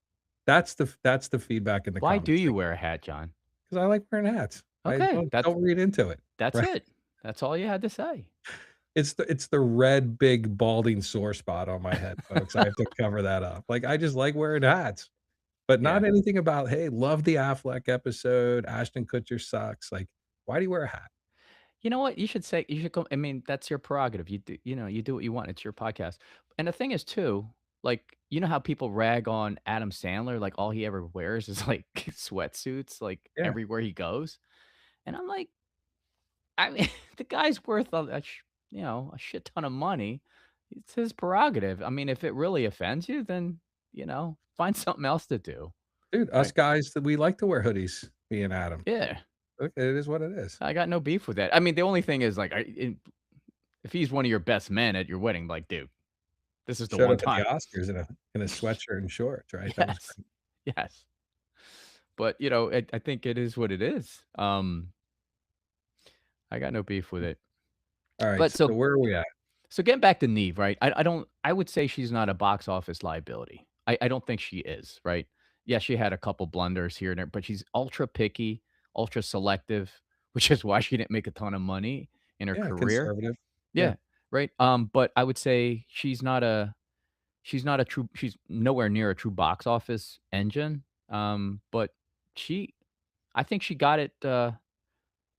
That's the feedback in the Why do comments you wear a hat, John? because I like wearing hats. I Okay, don't read into it, that's right? it. That's all you had to say. It's the red, big, balding sore spot on my head, folks. I have to cover that up. Like, I just like wearing hats, but Yeah. not anything about, "Hey, love the Affleck episode. Ashton Kutcher sucks." Like, why do you wear a hat? You know what? You should go I mean, that's your prerogative. You do what you want. It's your podcast. And the thing is too, like, how people rag on Adam Sandler, like all he ever wears is like sweatsuits, like Yeah, everywhere he goes. And I'm like, I mean, the guy's worth a shit ton of money. It's his prerogative. I mean, if it really offends you, then, find something else to do. dude, us Right. guys that we like to wear hoodies, me and Adam. Yeah. Look, it is what it is. I got no beef with that. I mean, the only thing is like if he's one of your best men at your wedding, like, dude, This is the Showed one up at the time. Oscars in a sweatshirt and shorts, right? That was Yes. great. Yes. But, I think it is what it is. I got no beef with it. Alright, But so so where are we at? so getting back to Neve, right? I would say she's not a box office liability. I don't think she is, right? Yeah, she had a couple blunders here and there, but she's ultra picky, ultra selective, which is why she didn't make a ton of money in her Yeah, career. conservative. Yeah. Yeah, right. But I would say she's nowhere near a true box office engine. But she I think she got it,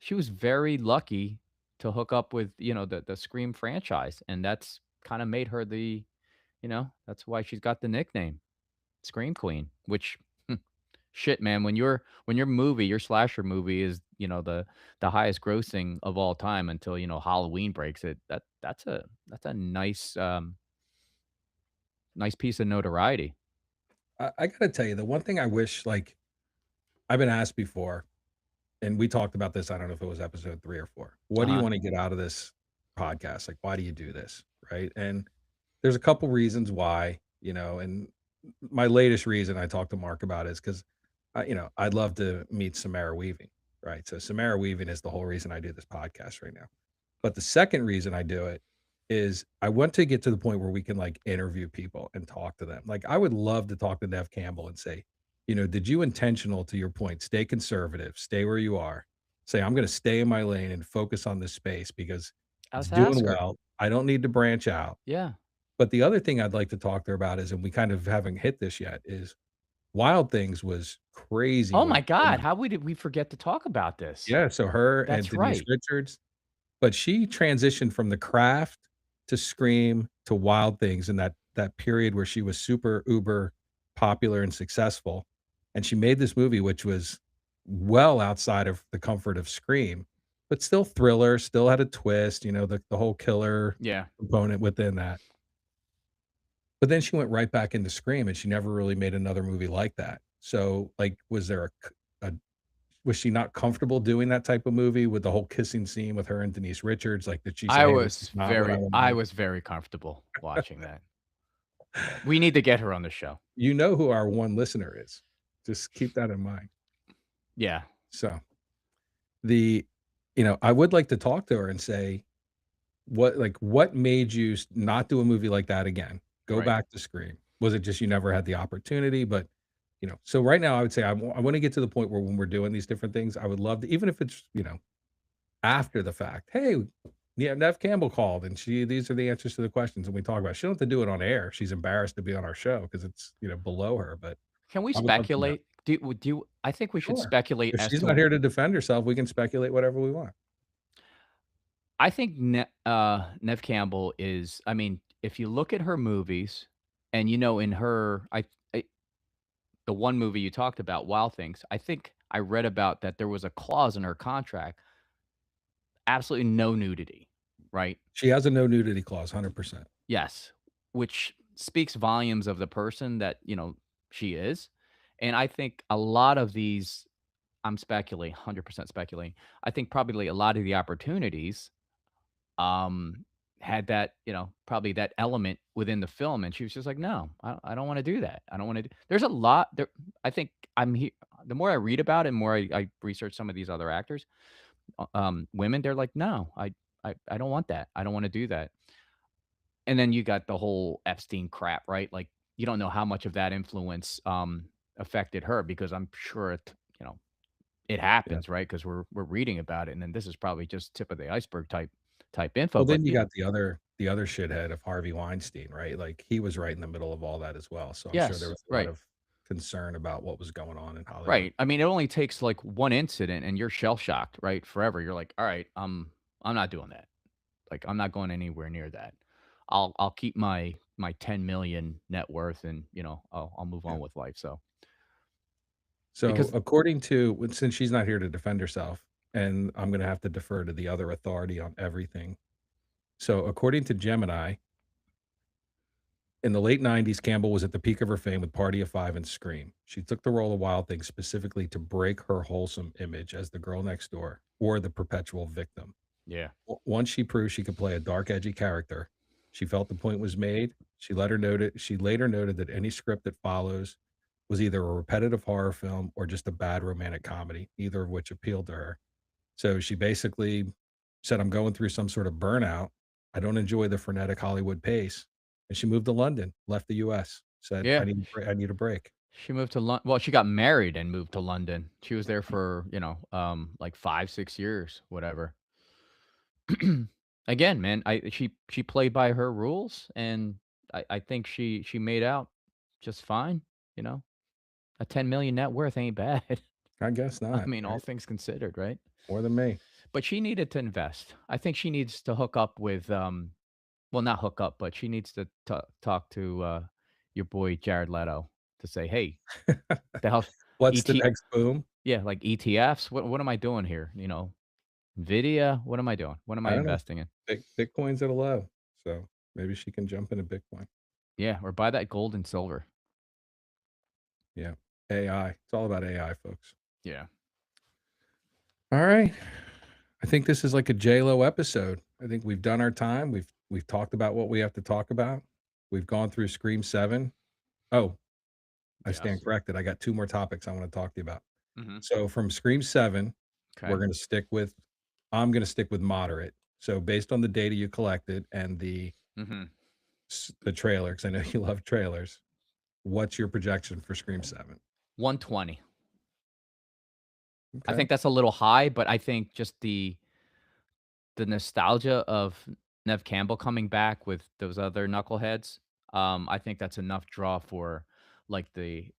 she was very lucky to hook up with, the Scream franchise, and that's kinda made her that's why she's got the nickname, Scream Queen, which, shit, man, your slasher movie is, the highest grossing of all time until, Halloween breaks it, that's a nice piece of notoriety. I gotta tell you, the one thing I wish, like I've been asked before, and we talked about this, I don't know if it was episode 3 or 4. What do you Uh-huh. wanna get out of this podcast? Like, why do you do this? Right? And there's a couple reasons why, and my latest reason I talked to Mark about is 'cause I'd love to meet Samara Weaving, right? So Samara Weaving is the whole reason I do this podcast right now. But the second reason I do it is I want to get to the point where we can like interview people and talk to them. Like I would love to talk to Neve Campbell and say, did you intentional to your point, stay conservative, stay where you are, say, I'm going to stay in my lane and focus on this space because it's Let's doing ask her. well. I don't need to branch out. Yeah. But the other thing I'd like to talk to her about is, and we kind of haven't hit this yet, is Wild Things was crazy Oh when my it came god, out. how did we forget to talk about this? Yeah, so her and That's Denise right. Richards, but she transitioned from The Craft to Scream to Wild Things in that period where she was super uber popular and successful, and she made this movie which was well outside of the comfort of Scream, but still thriller, still had a twist, the whole killer Yeah. component within that. But then she went right back into Scream, and she never really made another movie like that. So, like, a was she not comfortable doing that type of movie with the whole kissing scene with her and Denise Richards? Like, did she say, "Hey, this is not what I wanna I do?" was very comfortable watching that. We need to get her on the show. You know who our one listener is. Just keep that in mind. Yeah. So, the I would like to talk to her and say, what made you not do a movie like that again? Go Right. back to Scream. Was it just you never had the opportunity? But, so right now I would say I wanna get to the point where when we're doing these different things, I would love to, even if it's, after the fact, "Hey, yeah, Neve Campbell called, and these are the answers to the questions," and we talk about it. She don't have to do it on air. She's embarrassed to be on our show because it's, below her, but Can we I would love to know. speculate? Do you I think we should Sure. speculate If as she's not to here to defend herself, we can speculate whatever we want. I think Neve Campbell is I mean, if you look at her movies and, in her the one movie you talked about, Wild Things, I think I read about that there was a clause in her contract, absolutely no nudity, right? She has a no nudity clause, 100%. Yes, which speaks volumes of the person that, she is, and I think a lot of these I'm speculating, 100% speculating. I think probably a lot of the opportunities, um, had that, probably that element within the film, and she was just like, "No, I don't wanna do that. I don't wanna do." There's a lot there I think the more I read about it, the more I research some of these other actors, women, they're like, "No, I don't want that. I don't wanna do that." And then you got the whole Epstein crap, right? Like, you don't know how much of that influence, affected her because I'm sure it Yeah. happens, right? Because we're reading about it, and then this is probably just tip of the iceberg type info, Well, but, then you got the other shithead of Harvey Weinstein, right? Like, he was right in the middle of all that as well, so I'm sure there yes, was a lot right, of concern about what was going on in Hollywood. right. I mean, it only takes, like, one incident, and you're shell shocked, right, forever. You're like, "Alright, I'm not doing that. Like, I'm not going anywhere near that. I'll keep my 10,000,000 net worth and, I'll move Yeah. on with life," so So, because according to since she's not here to defend herself, and I'm gonna have to defer to the other authority on everything. So, according to Gemini, in the late '90s, Campbell was at the peak of her fame with Party of Five and Scream. She took the role of Wild Thing specifically to break her wholesome image as the girl next door or the perpetual victim. yeah. Once she proved she could play a dark, edgy character, She felt the point was made. She later noted that any script that follows was either a repetitive horror film or just a bad romantic comedy, either of which appealed to her. So she basically said, "I'm going through some sort of burnout. I don't enjoy the frenetic Hollywood pace." And she moved to London, left the US, said, Yeah. I need a break." She moved to Lon well, she got married and moved to London. She was there for, like 5, 6 years, whatever. Again, man, she played by her rules, and I think she made out just fine, you know? A 10,000,000 net worth ain't bad. I guess I not, mean, all right? things considered, right? More than me. But she needed to invest. I think she needs to hook up with, well, not hook up, but she needs to talk to, your boy Jared Leto to say, "Hey, the hell What's the ET" next boom? yeah, like ETFs, what am I doing here, NVIDIA, what am I doing? What am I I don't know. investing in? Bitcoin's at a low, so maybe she can jump into Bitcoin. Yeah, or buy that gold and silver. Yeah. AI. It's all about AI, folks. Yeah. All right. I think this is like a J-Lo episode. I think we've done our time. We've talked about what we have to talk about. We've gone through Scream 7. Oh, I stand Yes. corrected. I got 2 more topics I wanna talk to you about. Mhm. So from Scream 7, we're Okay. gonna stick with I'm gonna stick with moderate. So based on the data you collected and Mhm. the trailer, because I know you love trailers, what's your projection for Scream 7? 120. I Okay. think that's a little high, but I think just the nostalgia of Neve Campbell coming back with those other knuckleheads, I think that's enough draw for, like, the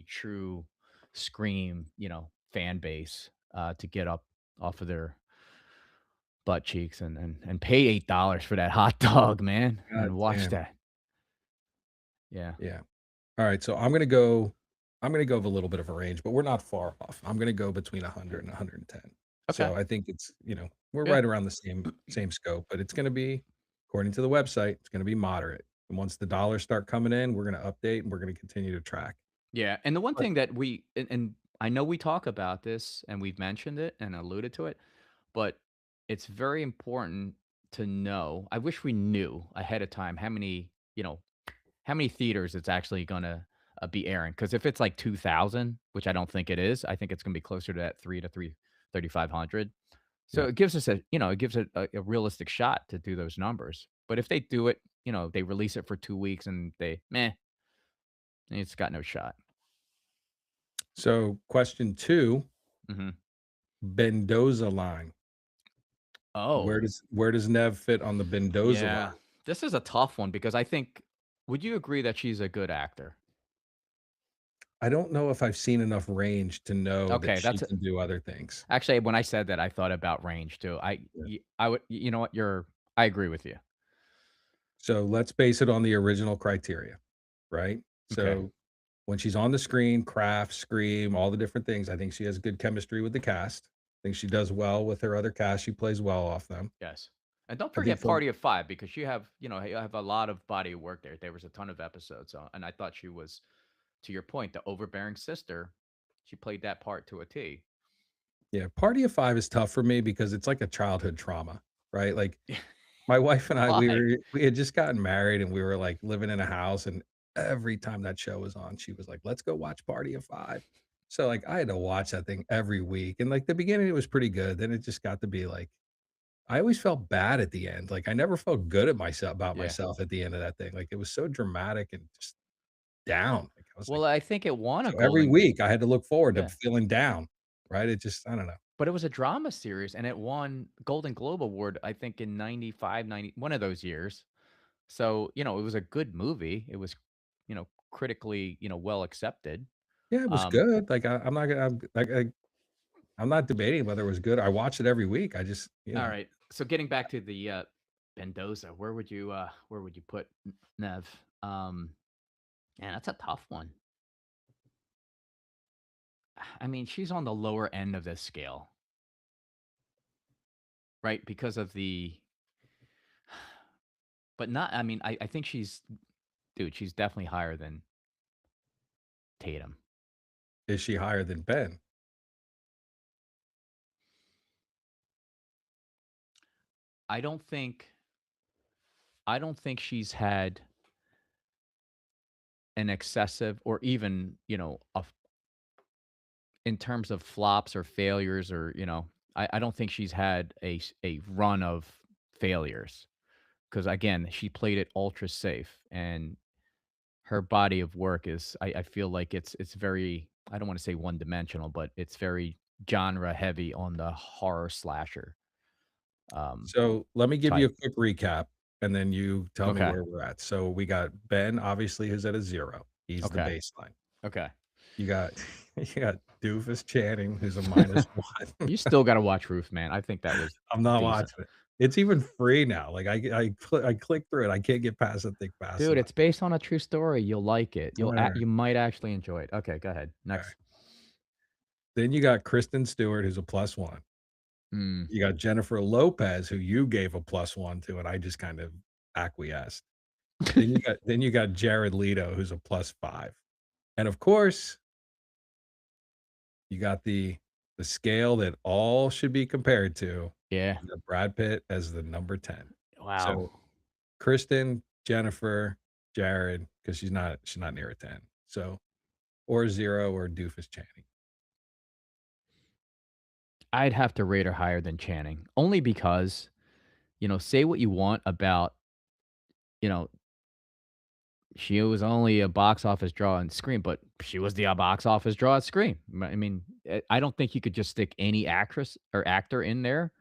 true Scream, fan base, to get up off of their butt cheeks and pay $8 for that hot dog, man, God and watch damn. that. Yeah. Yeah. All right, so I'm gonna go with a little bit of a range, but we're not far off. I'm gonna go between 100 and 110. Okay. So I think we're Yeah. right around the same scope, but it's gonna be, according to the website, it's gonna be moderate. And once the dollars start coming in, we're gonna update and we're gonna continue to track. Yeah, and the one But thing that and I know we talk about this and we've mentioned it and alluded to it, but it's very important to know. I wish we knew ahead of time how many theaters it's actually gonna be airing. Because if it's like 2,000, which I don't think it is, I think it's gonna be closer to that 3,500. So yeah. it gives us it gives it a realistic shot to do those numbers. But if they do it, they release it for 2 weeks and they meh, it's got no shot. So question 2, Mhm. Mendoza line. Oh, Where does Nev fit on the Mendoza yeah. line? This is a tough one because I think would you agree that she's a good actor? I don't know if I've seen enough range to know that Okay, she that's can do other things. actually, when I said that, I thought about range too. Yeah. I would you know what? I agree with you. So let's base it on the original criteria, right? Okay. So when she's on the screen, craft, scream, all the different things, I think she has good chemistry with the cast. I think she does well with her other cast. She plays well off them. Yes. And don't I think forget for Party of 5 because you have a lot of body of work there. There was a ton of episodes, and I thought she was, to your point, the overbearing sister. She played that part to a T. yeah, Party of 5 is tough for me because it's like a childhood trauma, right? Like my wife and I, Why? we had just gotten married and we were like living in a house, and every time that show was on, she was like, "Let's go watch Party of 5." So like I had to watch that thing every week. And like the beginning it was pretty good. Then it just got to be like I always felt bad at the end. Like I never felt good about Yeah. myself at the end of that thing. Like it was so dramatic and just down. Like I was like, Well, I think it won a so every golden week I had to look forward to yeah. feeling down, right? It just I don't know. But it was a drama series, and it won Golden Globe Award, I think, in 95, 90 one of those years. So, it was a good movie. It was, critically, well accepted. Yeah, it was Um, good. Like I'm not gonna I'm not debating whether it was good. I watch it every week. I just, all right. So getting back to the Mendoza, where would you put Nev? Man, that's a tough one. I mean, she's on the lower end of this scale, right? Because of the but not I mean, I think she's definitely higher than Tatum. is she higher than Ben? I don't think I don't think she's had an excessive or even, in terms of flops or failures or, I don't think she's had a run of failures because again, she played it ultra safe and her body of work is I feel like it's very I don't want to say one dimensional, but it's very genre heavy on the horror slasher um So let me give you a type. quick recap, and then you tell me Okay. where we're at. So we got Ben, obviously, who's at a 0. He's the Okay. baseline. Okay. You got you got Doofus Channing, who's a -1. You still got to watch Roof, man. I think that was I'm not decent. watching it. It's even free now. Like I click through it. I can't get past that thing fast Dude, enough. it's based on a true story. You'll like it. All right. You might actually enjoy it. Okay, go ahead. All right. Next. Then you got Kristen Stewart, who's a +1. Mm. You got Jennifer Lopez, who you gave a +1 to, and I just kind of acquiesced. Then you got Jared Leto, who's a +5. And of course, you got the scale that all should be compared to. Yeah. You got Brad Pitt as the number 10. Wow. So Kristen, Jennifer, Jared, because she's not near a 10. So or 0 or Doofus Channing. I'd have to rate her higher than Channing, only because, say what you want about, you know, she was only a box office draw on Scream, but she was the box office draw at Scream. I mean, I don't think you could just stick any actress or actor in there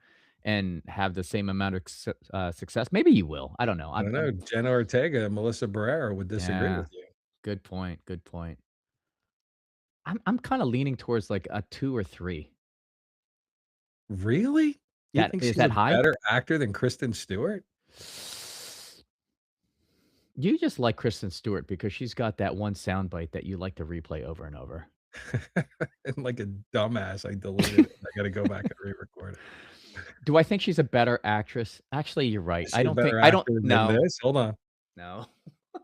and have the same amount of success. Maybe you will. I don't know. I don't know. Jenna Ortega and Melissa Barrera would disagree Yeah. with you. Good point. Good point. I'm kind of leaning towards like a 2 or 3. Really? You That think is she's that a high? better actor than Kristen Stewart? You just like Kristen Stewart because she's got that one soundbite that you like to replay over and over. And like a dumbass, I deleted it. I gotta go back and re-record it. Do I think she's a better actress? Actually, you're right. Is I she a don't think better I don't actor than no. this? Hold on. No. I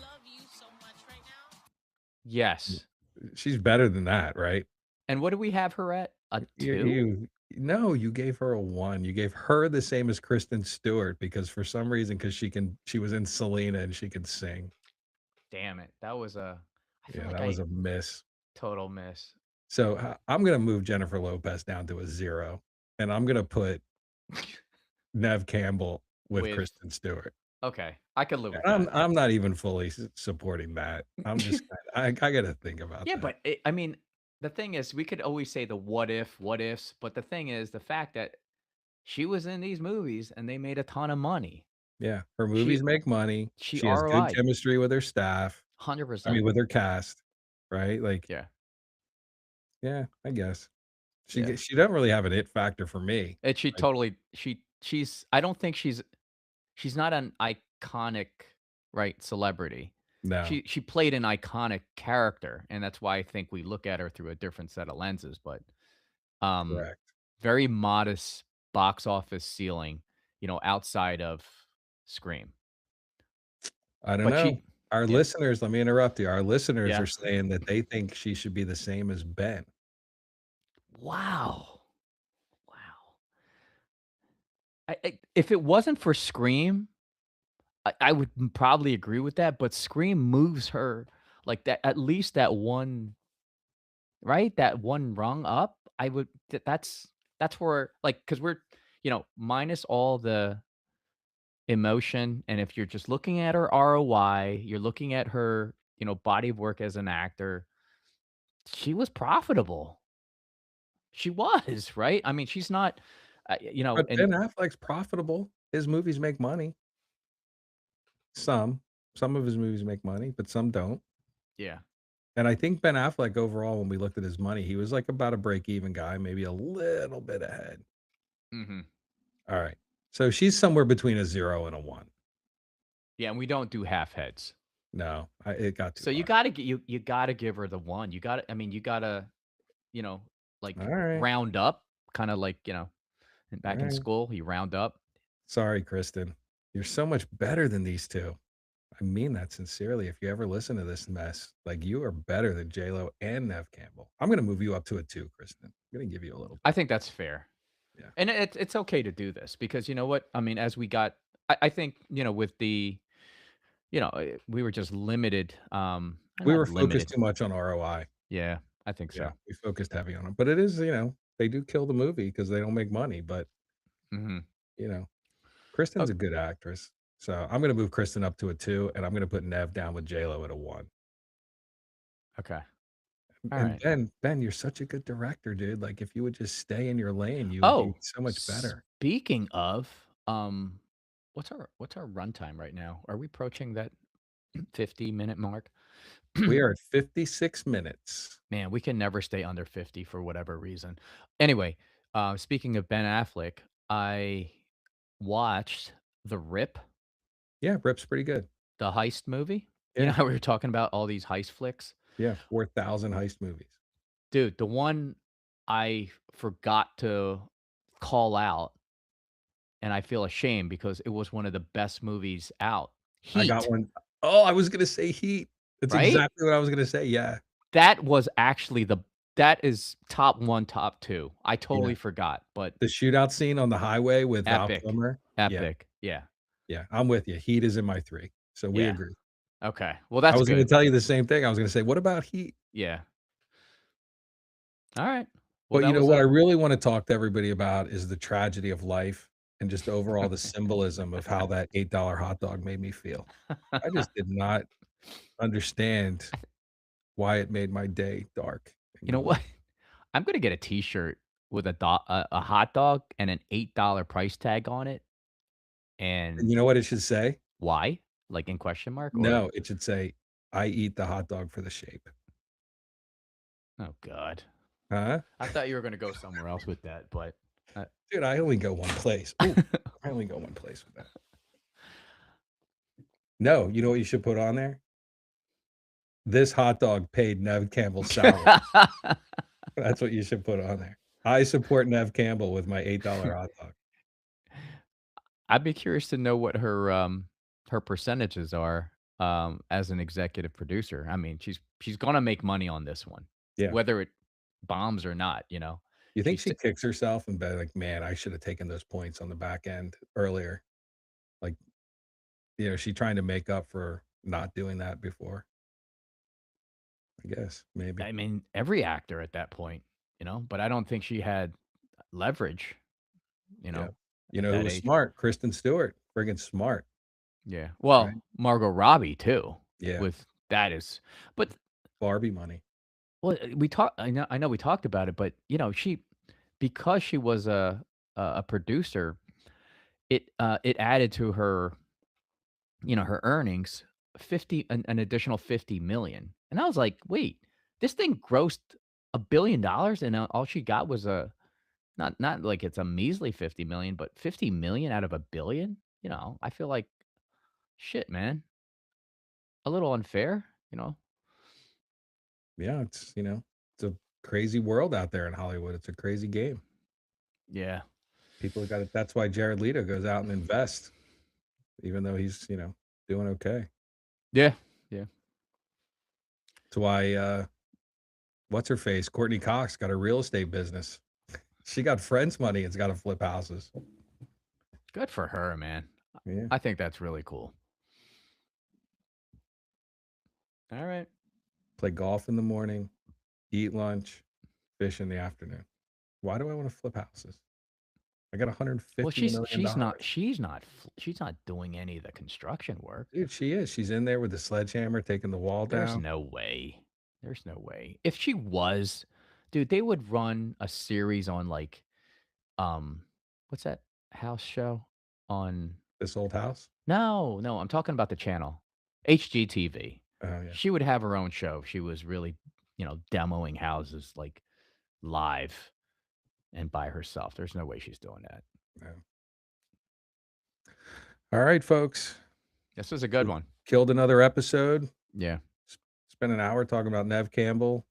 love you so much right now. Yes. She's better than that, right? And what do we have her at? A You 2? you no, you gave her a 1. You gave her the same as Kristen Stewart because for some reason, because she was in Selena and she could sing. Damn it. That was I feel Yeah, like that was I a miss. total miss. So, I'm gonna move Jennifer Lopez down to a 0, and I'm gonna put Neve Campbell with With Kristen Stewart. okay. I could live with I'm that. I'm not even fully supporting that. I'm just I gotta think about Yeah, that. but I mean, the thing is we could always say the what ifs, but the thing is the fact that she was in these movies and they made a ton of money. Yeah, her She movies make money. she She has good ROI'd chemistry with her staff. I mean, 100%. with her cast, right? Like, Yeah. yeah, I guess. Yeah. She doesn't really have an it factor for me. And she Like, totally she's I don't think she's not an iconic, right, celebrity. no, She played an iconic character, and that's why I think we look at her through a different set of lenses, but, um, correct. very modest box office ceiling, outside of Scream. I don't But know. she Our yeah. listeners, let me interrupt you. Our listeners Yeah. are saying that they think she should be the same as Ben. Wow. Wow. If it wasn't for Scream, I would probably agree with that, but Scream moves her like that at least that one right? That one rung up, I would that's where like because we're, minus all the emotion, and if you're just looking at her ROI, you're looking at her, body of work as an actor, she was profitable. She was, right? I mean, she's not, But and Ben Affleck's profitable. His movies make money. Some. Some of his movies make money, but some don't. yeah. And I think Ben Affleck overall, when we looked at his money, he was like about a break-even guy, maybe a little bit ahead. Mhm. All right. So she's somewhere between a 0 and a 1. Yeah, and we don't do half heads. No, it got too So you hard. gotta you gotta give her the one. I mean, you gotta, like All right. round up, kind of like, All back in right. school, you round up. Sorry, Kristen. You're so much better than these two. I mean that sincerely. If you ever listen to this mess, like you are better than J-Lo and Neve Campbell. I'm gonna move you up to a 2, Kristen. I'm gonna give you a little I bit. think that's fair. And it's okay to do this because you know what? I mean, as we got, I think, with the, we were just limited, We not were focused limited. too much on ROI. Yeah, I think Yeah, so. we focused heavy on it, but it is, they do kill the movie because they don't make money, but, Hmm. you know, Kristen's Oh, a good actress. So I'm gonna move Kristen up to a 2, and I'm gonna put Nev down with J-Lo at a 1. okay. All And right. Ben, you're such a good director, dude. Like, if you would just stay in your lane, you would be Oh, so much better. speaking of, what's our runtime right now? Are we approaching that 50-minute mark? We are at 56 minutes. Man, we can never stay under 50 for whatever reason. Anyway, speaking of Ben Affleck, I watched The Rip, Yeah, Rip's pretty good. the heist movie. You know Yeah, how we were talking about all these heist flicks? yeah, 4,000 heist movies. Dude, the one I forgot to call out, and I feel ashamed because it was one of the best movies out. I got Heat, one. Oh, I was gonna say Heat. That's right? exactly what I was gonna say, yeah. That was actually that is top 1, top 2. I Yeah. totally forgot, but The shootout scene on the highway with Val epic, Kilmer. Yeah, epic. Yeah, yeah, I'm with you. Heat is in my 3, so we yeah. agree. Okay. Well, I that's was gonna good. tell you the same thing. I was gonna say, "What about Heat?" Yeah. All right. Well, But you that know was what I really wanna talk to everybody about is the tragedy of life and just overall the symbolism of how that $8 hot dog made me feel. I just did not understand why it made my day dark and You know gloomy. what? I'm gonna get a T-shirt with a hot dog and an $8 price tag on it, and And you know what it should say? why? Like, in question mark, or No, it should say, "I eat the hot dog for the shape." oh god. Huh? I thought you were gonna go somewhere else with that, but, uh Dude, I only go one place. Ooh, I only go one place with that. No, you know what you should put on there? This hot dog paid Neve Campbell's salary. That's what you should put on there. I support Neve Campbell with my $8 hot dog. I'd be curious to know what her percentages are, as an executive producer. I mean, she's gonna make money on this one, Yeah. whether it bombs or not, you know? You think She's she kicks herself and be like, "Man, I should have taken those points on the back end earlier." Like, she trying to make up for not doing that before, I guess, maybe. I mean, every actor at that point, but I don't think she had leverage, you Yeah. know, You at know who that was age. smart? Kristen Stewart. Friggin' smart, Yeah. right? Well, Margot Robbie too, Yeah. with that is but Barbie money. well, I know we talked about it, but because she was a producer, it added to her, her earnings 50 an additional 50,000,000. And I was like, "Wait, this thing grossed $1,000,000,000 and all she got was a not like it's a measly 50,000,000, but 50,000,000 out of 1,000,000,000?" I feel like, "Shit, man. A little unfair," you know? Yeah, it's a crazy world out there in Hollywood. It's a crazy game. Yeah. People got it. That's why Jared Leto goes out and invests, even though he's, doing okay. Yeah. Yeah. That's why what's her face? Courtney Cox got a real estate business. She got friends money and's gotta flip houses. Good for her, man. Yeah. I think that's really cool. Alright. Play golf in the morning, eat lunch, fish in the afternoon. Why do I want to flip houses? I got Well, $150,000,000. she's not doing any of the construction work. Dude, she is. She's in there with the sledgehammer, taking the wall There's down. no way. There's no way. If she was, dude, they would run a series on, like, um, what's that house show on This old house? No, no, I'm talking about the channel, HGTV. Oh, yeah. She would have her own show if she was really, demoing houses, like, live and by herself. There's no way she's doing that. Yeah. All right, folks. This was a good We one. killed another episode. Yeah. Spent an hour talking about Neve Campbell.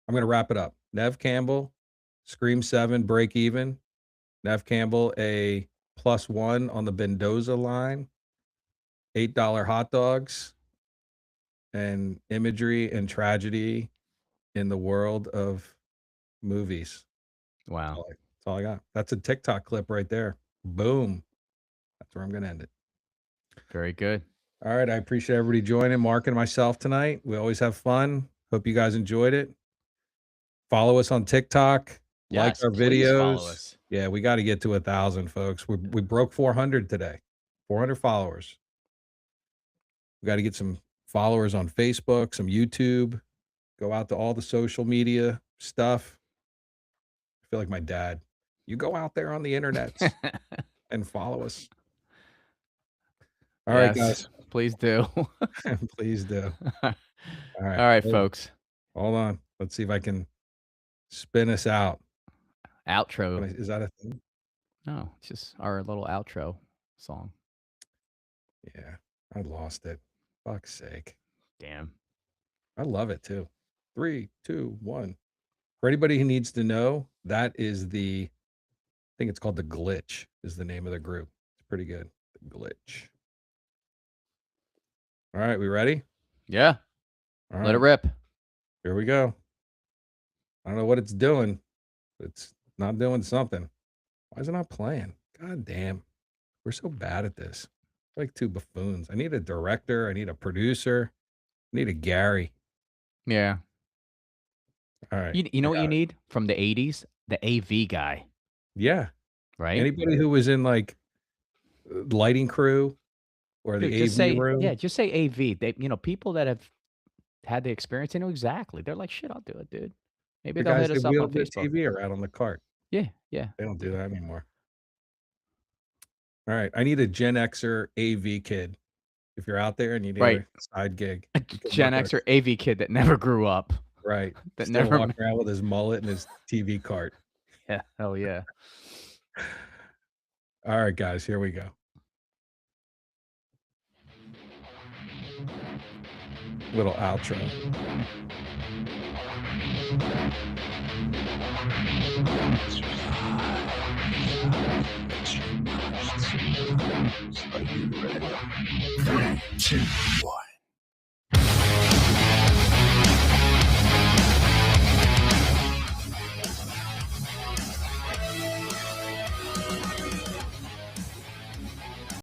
I'm gonna wrap it up. Neve Campbell, Scream 7, break even. Neve Campbell, a +1 on the Mendoza line. $8 hot dogs and imagery and tragedy in the world of movies. Wow. All That's all I got. That's a TikTok clip right there. Boom. That's where I'm going to end it. Very good. All right. I appreciate everybody joining, Mark and myself tonight. We always have fun. Hope you guys enjoyed it. Follow us on TikTok. Like Yes, our please follow videos. us. Yeah, we got to get to 1,000, folks. We broke 400 today. 400 followers. We got to get some followers on Facebook, some YouTube. Go out to all the social media stuff. I feel like my dad. You go out there on the internet and follow us. All right, guys. Please do. Please do. All All right. right, folks. Hold on. Let's see if I can spin us out. Outro. Is that a thing? No, it's just our little outro song. Yeah, I lost it. Fuck's sake. Damn. I love it too. 3, 2, 1. For anybody who needs to know, that is I think it's called The Glitch is the name of the group. It's pretty good. The Glitch. All right, we ready? Yeah. All Let it right, rip. here we go. I don't know what it's doing, but it's not doing something. Why is it not playing? God damn. We're so bad at this. We're like two buffoons. I need a director. I need a producer. I need a Gary. Yeah. All right. You know I what got you it. need from the 80s? The AV guy, Yeah. right? Anybody who was in like lighting crew or Dude, the just AV say room. just say AV. They people that have had the experience, they know exactly. They're like, shit, I'll do it, dude. Maybe The they'll guys hit that us up on wheeled the Facebook. TV around on the cart. Yeah, yeah. They don't do that anymore. All right. I need a Gen Xer AV kid. If you're out there and you need Right. a side gig, A you can Gen work X or AV kid that never grew up. right. That Still never walking around with his mullet and his TV cart. Yeah, hell yeah. All right, guys, here we go. Little outro. Are you ready? 3, 2, 1.